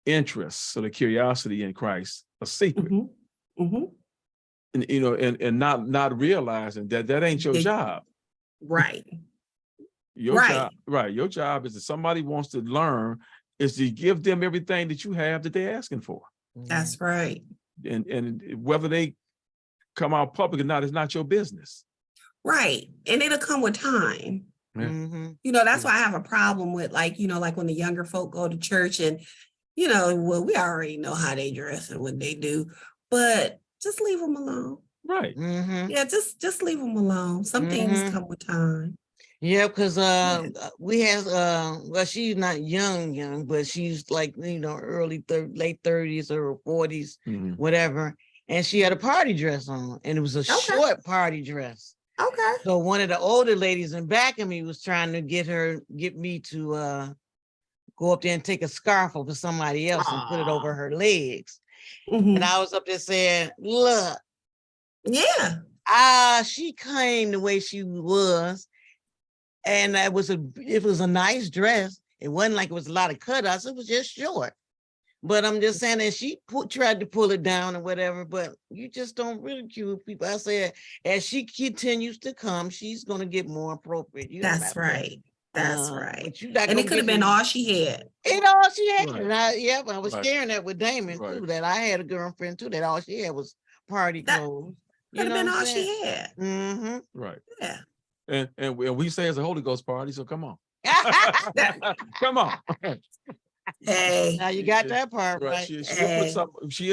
S1: interests or the curiosity in Christ a secret.
S3: Mm-hmm. Mm-hmm.
S1: And not realizing that ain't your job.
S3: Right.
S1: Your
S3: Right.
S1: job, right? Your job is, if somebody wants to learn, is to give them everything that you have that they're asking for.
S3: That's right.
S1: And whether they come out public or not, it's not your business.
S3: Right. And it'll come with time.
S1: Yeah.
S2: Mm-hmm.
S3: That's why I have a problem with like when the younger folk go to church and, well, we already know how they dress and what they do, but just leave them alone.
S1: Right.
S2: Mm-hmm.
S3: Yeah, just leave them alone. Some things come with time.
S2: Yeah, because we have well, she's not young, but she's like late 30s or 40s, whatever. And she had a party dress on, and it was a short party dress.
S3: Okay.
S2: So one of the older ladies in back of me was trying to get me to go up there and take a scarf over somebody else and put it over her legs.
S3: Mm-hmm.
S2: And I was up there saying, look,
S3: yeah,
S2: she came the way she was. And it was a nice dress. It wasn't like it was a lot of cutouts. It was just short. But I'm just saying that she tried to pull it down or whatever, but you just don't ridicule people. I said, as she continues to come, she's going to get more appropriate.
S3: That's right. That's right.
S2: But you not
S3: and it could have been all she had.
S2: It all she had.
S1: Right.
S2: And I was sharing that with Damon too, that I had a girlfriend too, that all she had was party clothes.
S3: Could have been all she had.
S2: Mm-hmm.
S1: Right.
S3: Yeah.
S1: And we say it's a Holy Ghost party, so come on. Come on.
S3: Hey.
S2: Now you got that part right.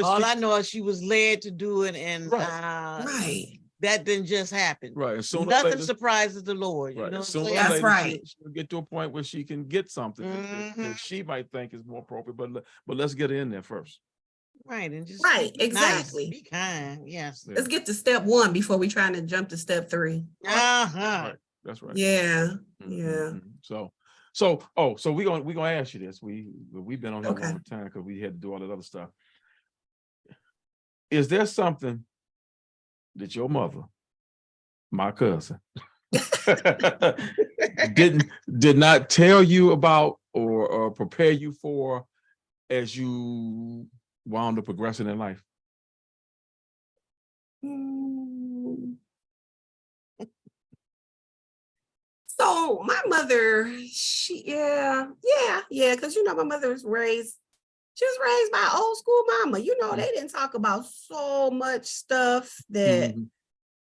S2: All I know is she was led to do it, and
S3: right.
S2: That didn't just happen.
S1: Right.
S2: Nothing surprises the Lord.
S1: Right.
S2: You know
S3: That's right.
S1: She'll get to a point where she can get something that she might think is more appropriate, but let's get in there first.
S2: Right. And just
S3: exactly.
S2: Nice, be kind. Yes.
S3: Let's get to step 1 before we trying to jump to step 3.
S2: Uh-huh.
S1: That's right.
S3: Yeah.
S1: Mm-hmm.
S3: Yeah.
S1: So we're gonna ask you this. We've been on here a long time because we had to do all that other stuff. Is there something that your mother, my cousin, did not tell you about or prepare you for as you wound up progressing in life?
S3: So my mother, because my mother was raised. She was raised by old school mama. They didn't talk about so much stuff that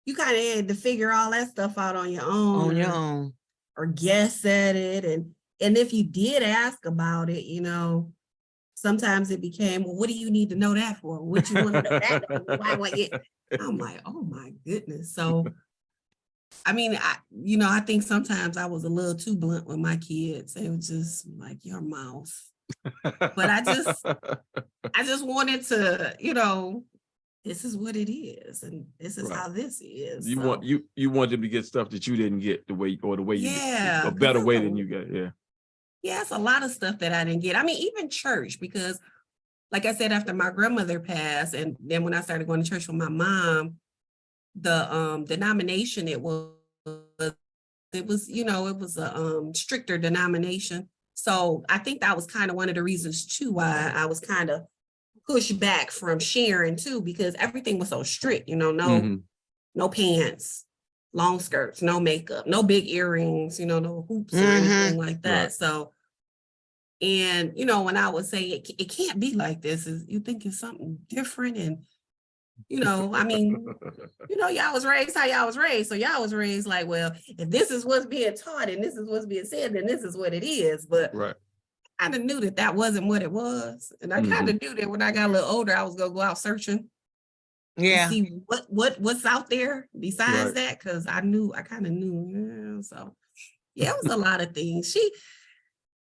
S3: you kind of had to figure all that stuff out on your own. Or guess at it. And if you did ask about it, sometimes it became, well, what do you need to know that for? What you want to know that for? Why? I'm like, oh my goodness. So, I mean, I think sometimes I was a little too blunt with my kids. It was just like your mouth. But I just wanted to, this is what it is, and this is
S1: Right.
S3: how this is.
S1: You
S3: So,
S1: want you wanted them to get stuff that you didn't get the way you
S3: yeah,
S1: a
S3: 'cause
S1: better
S3: there's
S1: way than you got. Yeah.
S3: yeah, it's a lot of stuff that I didn't get. I mean, even church, because like I said, after my grandmother passed, and then when I started going to church with my mom, the denomination it was a stricter denomination. So I think that was kind of one of the reasons too why I was kind of pushed back from sharing too, because everything was so strict,
S1: Mhm.
S3: no pants, long skirts, no makeup, no big earrings, no hoops or
S2: Mhm.
S3: anything like that.
S1: Right.
S3: So, and when I would say it can't be like this, is you think it's something different. And I mean, y'all was raised how y'all was raised. So y'all was raised like, well, if this is what's being taught and this is what's being said, then this is what it is. But
S1: Right.
S3: I kind of knew that wasn't what it was. And I kind of knew that when I got a little older, I was going to go out searching and
S2: Yeah.
S3: see what's out there besides
S1: Right.
S3: that. Cause I kind of knew. So yeah, it was a lot of things.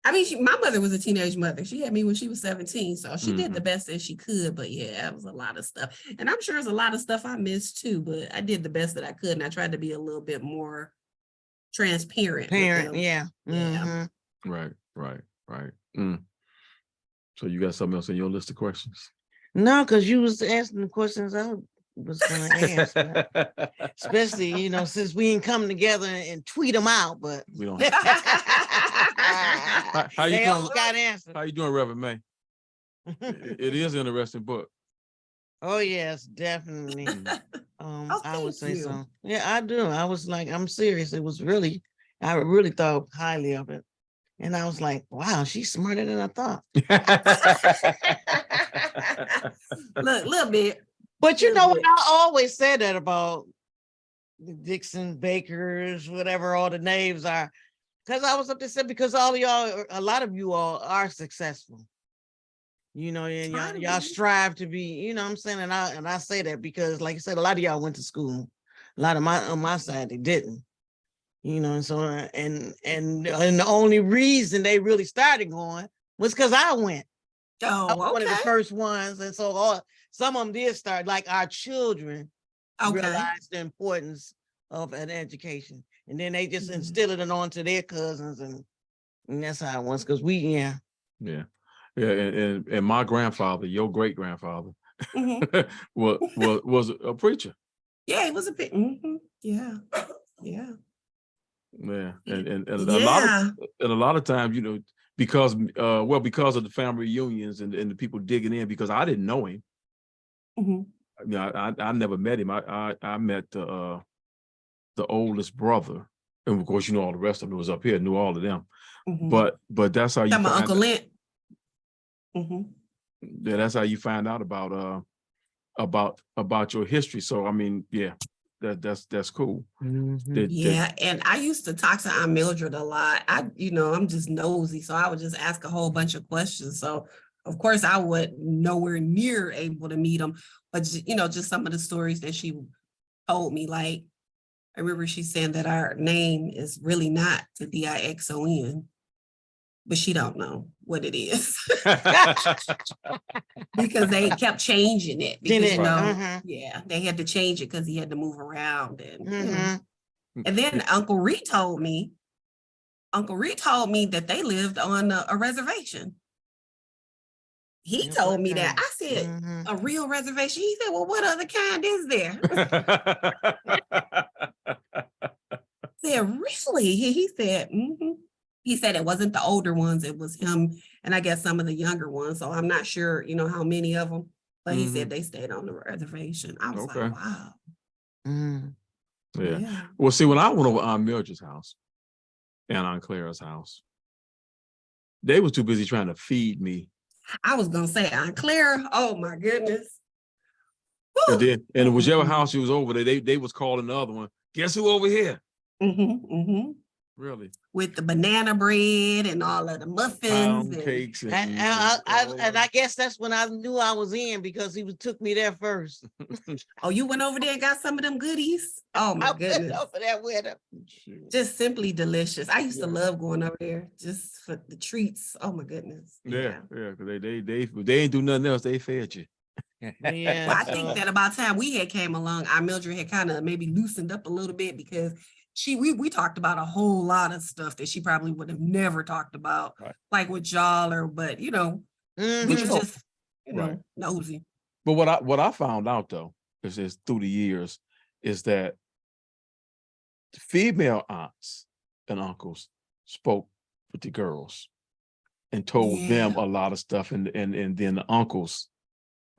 S3: My mother was a teenage mother. She had me when she was 17. So she did the best that she could. But yeah, it was a lot of stuff. And I'm sure there's a lot of stuff I missed too, but I did the best that I could. And I tried to be a little bit more transparent with
S2: Parent.
S3: them.
S2: Yeah.
S3: Yeah.
S1: Right. Mm. So you got something else on your list of questions?
S2: No, because you was asking the questions I was gonna ask, but especially since we ain't come together and tweet them out, but
S1: We don't.
S2: they
S1: How you
S2: all
S1: doing?
S2: got answers.
S1: How you doing, Reverend May? It is an interesting book.
S2: Oh yes, definitely. I would
S3: thank
S2: say
S3: you.
S2: so. Yeah, I do. I was like, I'm serious. I really thought highly of it. And I was like, wow, she's smarter than I thought.
S3: Look, little bit.
S2: But you
S3: Little
S2: know
S3: bit.
S2: what? I always said that about the Dixon Bakers, whatever all the names are. Because I was up there said, because all of y'all, a lot of you all are successful. And y'all strive to be, what I'm saying? And I say that because, like I said, a lot of y'all went to school. A lot of on my side, they didn't. And so and the only reason they really started going was because I went. I was one of the first ones, and so some of them did start. Like our children realized the importance of an education, and then they just instilled it onto their cousins, and that's how it was. Because
S1: yeah. And my grandfather, your great grandfather, was a preacher.
S3: Yeah, he was a bit. Yeah.
S1: Yeah, and a lot of times, because because of the family reunions and the people digging in, because I didn't know him. I never met him. I met the oldest brother, and of course, all the rest of them was up here, knew all of them. But that's how you find
S3: Uncle Lent.
S1: Yeah, that's how you find out about your history. So I mean, yeah. That's cool.
S3: Yeah, and I used to talk to Aunt Mildred a lot. I'm just nosy, so I would just ask a whole bunch of questions. So of course I would nowhere near able to meet them, but just some of the stories that she told me. Like I remember she saying that our name is really not the Dixon, but she don't know what it is. Because they kept changing it because yeah, they had to change it because he had to move around and and then Uncle Reed told me that they lived on a reservation. He told me that. I said, a real reservation? He said, well, what other kind is there? I said, really? He said, He said it wasn't the older ones, it was him and I guess some of the younger ones. So I'm not sure, how many of them, but he said they stayed on the reservation. I was like, wow.
S1: Yeah. Well, see, when I went over Aunt Mildred's house and Aunt Clara's house, they was too busy trying to feed me.
S3: I was gonna say Aunt Clara, oh my goodness.
S1: And whichever house she was over there, they was calling the other one, guess who over here? Really?
S3: with the banana bread and all of the muffins.
S1: Pound
S3: And,
S1: cakes
S2: And,
S1: and
S2: I guess that's when I knew I was in because he took me there first.
S3: oh, you went over there and got some of them goodies? Oh my
S2: I went
S3: goodness.
S2: over there with him.
S3: Just simply delicious. I used to
S1: Yeah.
S3: love going over there just for the treats. Oh my goodness.
S1: Yeah, because they ain't do nothing else. They fed you.
S2: Yeah,
S3: Well, I
S2: so-
S3: think that about time we had came along, our Mildred had kind of maybe loosened up a little bit because we talked about a whole lot of stuff that she probably would have never talked about,
S1: Right.
S3: like with y'all but we
S2: Mhm.
S3: were just,
S1: Right.
S3: nosy.
S1: But what I found out though is through the years is that female aunts and uncles spoke with the girls and told them
S3: Yeah.
S1: a lot of stuff, and then the uncles.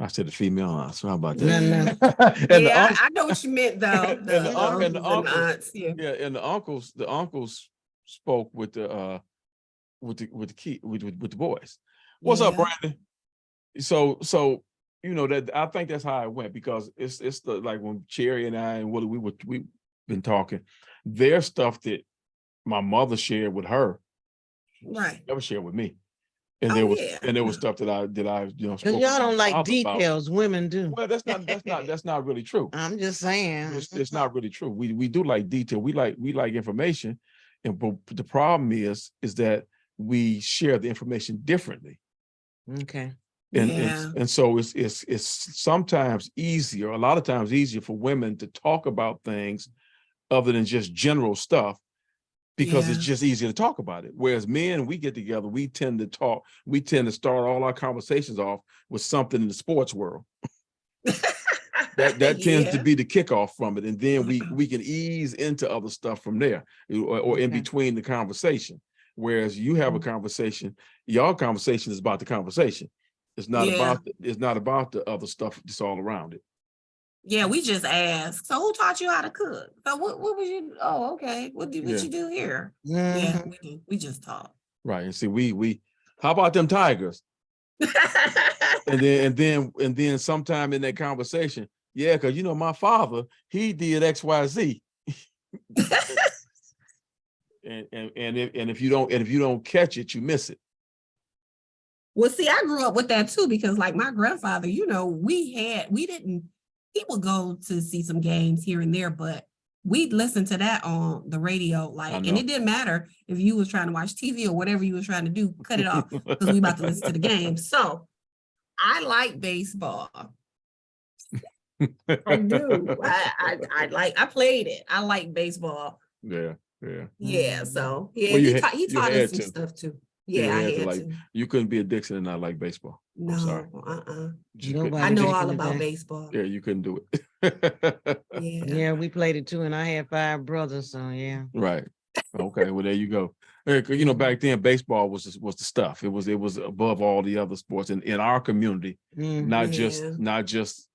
S1: I said the female aunts. How about
S2: No,
S1: that?
S2: no.
S1: And
S3: Yeah,
S1: the
S3: I know what you meant though.
S1: and
S3: The
S1: the
S3: uncles and the
S1: uncles,
S3: aunts, yeah.
S1: yeah, and the uncles spoke with the boys. What's up,
S3: Yeah.
S1: Brandon? So that I think that's how it went, because it's the, like when Cherry and I and Willie we've been talking, there's stuff that my mother shared with her,
S3: Right.
S1: never shared with me. And
S3: Oh,
S1: there was
S3: yeah.
S1: stuff that I
S2: Because
S1: spoke
S2: y'all
S1: with
S2: don't
S1: my
S2: like
S1: father about.
S2: details, women do.
S1: Well, that's not really true.
S2: I'm just saying.
S1: It's not really true. We do like detail. We like information, but the problem is that we share the information differently.
S2: Okay.
S1: And so it's sometimes easier, a lot of times easier for women to talk about things other than just general stuff, because it's just easier to talk about it. Whereas men, we get together, we tend to start all our conversations off with something in the sports world. That tends to be the kickoff from it. And then we can ease into other stuff from there, or in between the conversation. Whereas you have a conversation, your conversation is about the conversation. It's not about the other stuff that's all around it.
S3: Yeah, we just asked. So who taught you how to cook? So what was you? Oh, okay. What you do here? Yeah, we just talk.
S1: Right. And see, we how about them Tigers? And then sometime in that conversation, yeah, because my father, he did XYZ. and if you don't catch it, you miss it.
S3: Well, see, I grew up with that too, because like my grandfather, he would go to see some games here and there, but we'd listen to that on the radio, and it didn't matter if you was trying to watch TV or whatever you was trying to do, cut it off because we about to listen to the game. So I like baseball. I do. I played it. I like baseball.
S1: Yeah.
S3: So
S1: Well,
S3: he taught us some stuff too. Yeah, I had to.
S1: You couldn't be a Dixon and not like baseball. I'm sorry.
S2: Nobody
S3: I know
S2: back
S3: all
S2: in the
S3: about
S2: day.
S3: baseball.
S1: Yeah, you couldn't do it.
S2: Yeah, we played it too, and I had 5 brothers, so yeah.
S1: Right. Okay. Well, there you go. Back then baseball was the stuff. It was above all the other sports in our community, not just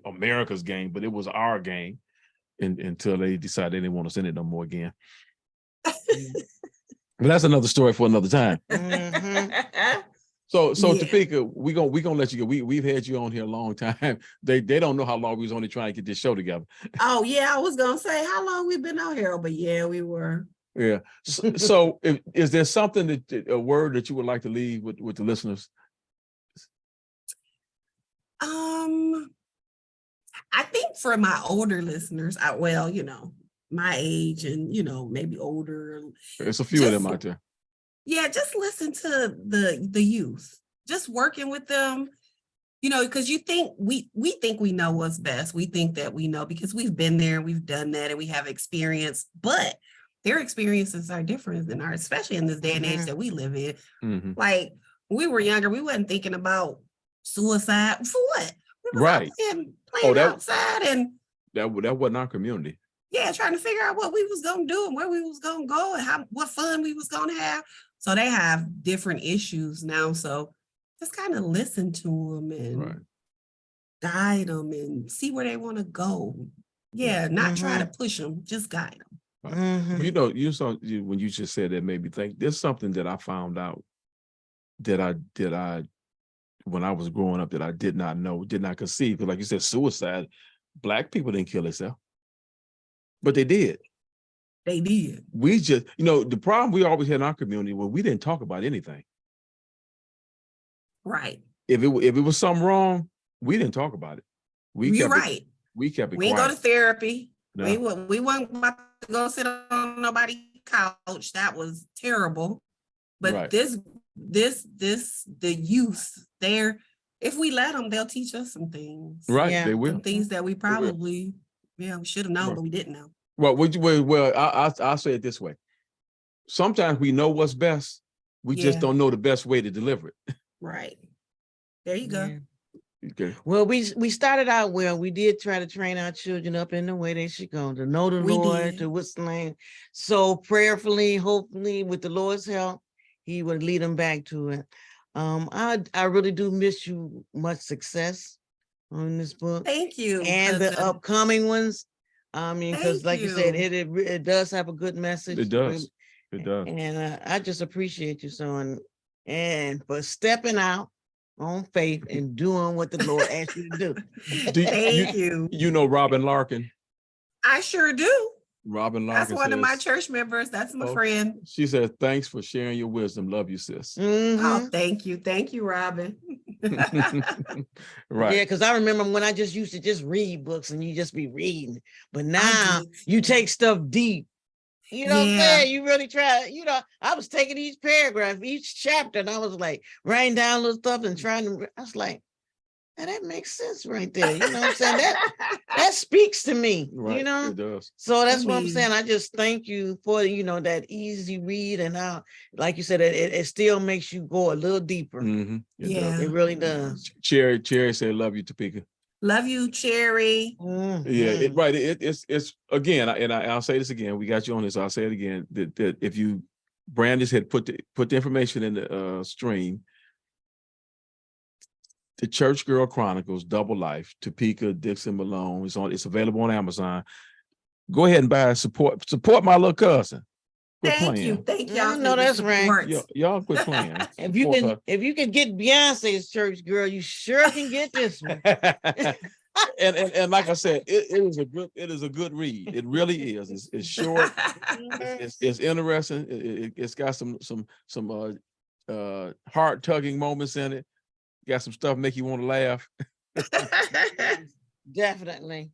S1: America's game, but it was our game. Until they decided they didn't want us in it no more again. But that's another story for another time. So Topeka, we gonna let you go. We've had you on here a long time. They don't know how long we was only trying to get this show together.
S3: Oh yeah, I was gonna say how long we've been out here, but yeah, we were.
S1: Yeah. So is there something a word that you would like to leave with the listeners?
S3: I think for my older listeners, my age and maybe older.
S1: There's a few of them out there.
S3: Yeah, just listen to the youth. Just working with them, because we think we know what's best. We think that we know because we've been there, we've done that, and we have experience. But their experiences are different than ours, especially in this day and age that we live in.
S1: Mm-hmm.
S3: Like when we were younger, we wasn't thinking about suicide. For what? We was playing outside, and
S1: that wasn't our community.
S3: Yeah, trying to figure out what we was gonna do and where we was gonna go and what fun we was gonna have. So they have different issues now. So just kind of listen to them and guide them and see where they want to go. Yeah, not try to push them, just guide them.
S1: Right. When you just said that made me think. There's something that I found out that I when I was growing up that I did not know, did not conceive. Because like you said, suicide, Black people didn't kill themselves, but they did.
S3: They did.
S1: We just, the problem we always had in our community was we didn't talk about anything.
S3: Right.
S1: If it was something wrong, we didn't talk about it.
S3: You're right.
S1: We kept it
S3: We ain't go
S1: quiet.
S3: to therapy.
S1: No.
S3: We weren't about to go sit on nobody's couch. That was terrible. But
S1: Right.
S3: the youth there, if we let them, they'll teach us some things.
S1: Right,
S2: Yeah.
S1: they will.
S3: Some things that we probably, we should have known,
S1: Right.
S3: but we didn't know.
S1: Well, I'll say it this way. Sometimes we know what's best. We just
S3: Yeah.
S1: don't know the best way to deliver it.
S3: Right. There you go.
S2: Yeah.
S1: Okay.
S2: Well, we started out well. We did try to train our children up in the way they should go, to know the
S3: We
S2: Lord,
S3: did.
S2: to what's the name. So prayerfully, hopefully, with the Lord's help, He would lead them back to it. I really do miss you. Much success on this book
S3: Thank you.
S2: and the
S3: cousin.
S2: upcoming ones. I mean, because
S3: Thank
S2: like you said,
S3: you.
S2: it does have a good message.
S1: It does. It does.
S2: And I just appreciate you, son, and for stepping out on faith and doing what the Lord asked you to do.
S3: Thank you.
S1: You know Robin Larkin.
S3: I sure do.
S1: Robin Larkin
S3: That's one of my
S1: says,
S3: church members. That's my
S1: Oh.
S3: friend.
S1: she says, thanks for sharing your wisdom. Love you, sis.
S2: Mhm.
S3: Oh, thank you. Thank you, Robin.
S1: Right.
S2: Yeah, because I remember when I just used to just read books and you just be reading, but now
S3: did
S2: you
S3: too.
S2: take stuff deep. You know what I'm
S3: Yeah.
S2: saying? You really try, I was taking each paragraph, each chapter, and I was like writing down little stuff and trying to, I was like, "Now that makes sense right there." You know what I'm saying? That speaks to me,
S1: Right. It does.
S2: So that's what I'm
S3: mean-
S2: saying. I just thank you for, that easy read, and how, like you said, it still makes you go a little deeper.
S1: Mhm. It
S3: Yeah.
S1: does.
S2: It really does.
S1: Cherry said, love you, Topeka.
S3: Love you, Cherry.
S1: Yeah,
S2: Mhm.
S1: right. It's again, I'll say this again. We got you on this. I'll say it again. That if you, Brandis had put the information in the stream. The Church Girl Chronicles, Double Life, Topeka Dixon Malone. It's available on Amazon. Go ahead and buy it. Support my little cousin. Quit
S3: Thank
S1: playing.
S3: you. Thank
S2: Yeah,
S3: y'all.
S2: no,
S3: for the
S2: that's right.
S3: support.
S1: Y'all quit playing.
S2: If you
S1: Support
S2: can,
S1: her.
S2: if you can get Beyonce's Church Girl, you sure can get this one.
S1: and like I said, it is a good read. It really is. It's short. It's interesting. It's got some heart tugging moments in it. Got some stuff make you want to laugh.
S2: Definitely.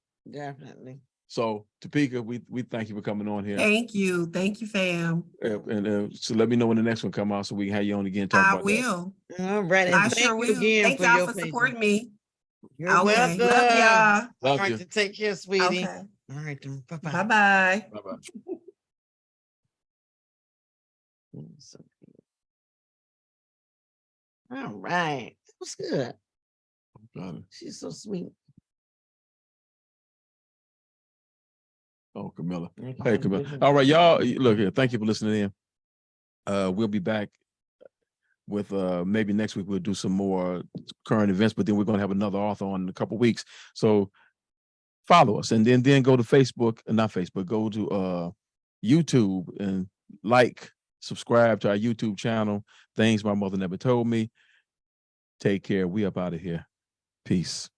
S1: So Topeka, we thank you for coming on here.
S3: Thank you, fam.
S1: And so let me know when the next one come out so we can have you on again and talk
S3: I
S1: about
S3: will.
S2: All right. And
S3: I
S2: thank
S3: sure
S2: you
S3: will.
S2: again
S3: Thank
S2: for
S3: y'all
S2: your
S3: for
S2: patience.
S3: supporting me.
S2: You're
S3: Okay.
S2: welcome.
S3: Love y'all.
S1: Love
S2: All right,
S1: you.
S2: then take care, sweetie.
S3: Okay.
S2: All right, then. Bye-bye.
S3: Bye-bye.
S1: Bye-bye.
S2: So good. All right. That was good. She's so sweet.
S1: Oh, Camilla.
S2: Okay.
S1: Hey, Camilla. All right, y'all. Look here. Thank you for listening in. We'll be back with maybe next week we'll do some more current events, but then we're going to have another author on in a couple weeks. So follow us, and then go to Facebook, not Facebook, go to YouTube and subscribe to our YouTube channel. Things My Mother Never Told Me. Take care. We up out of here. Peace.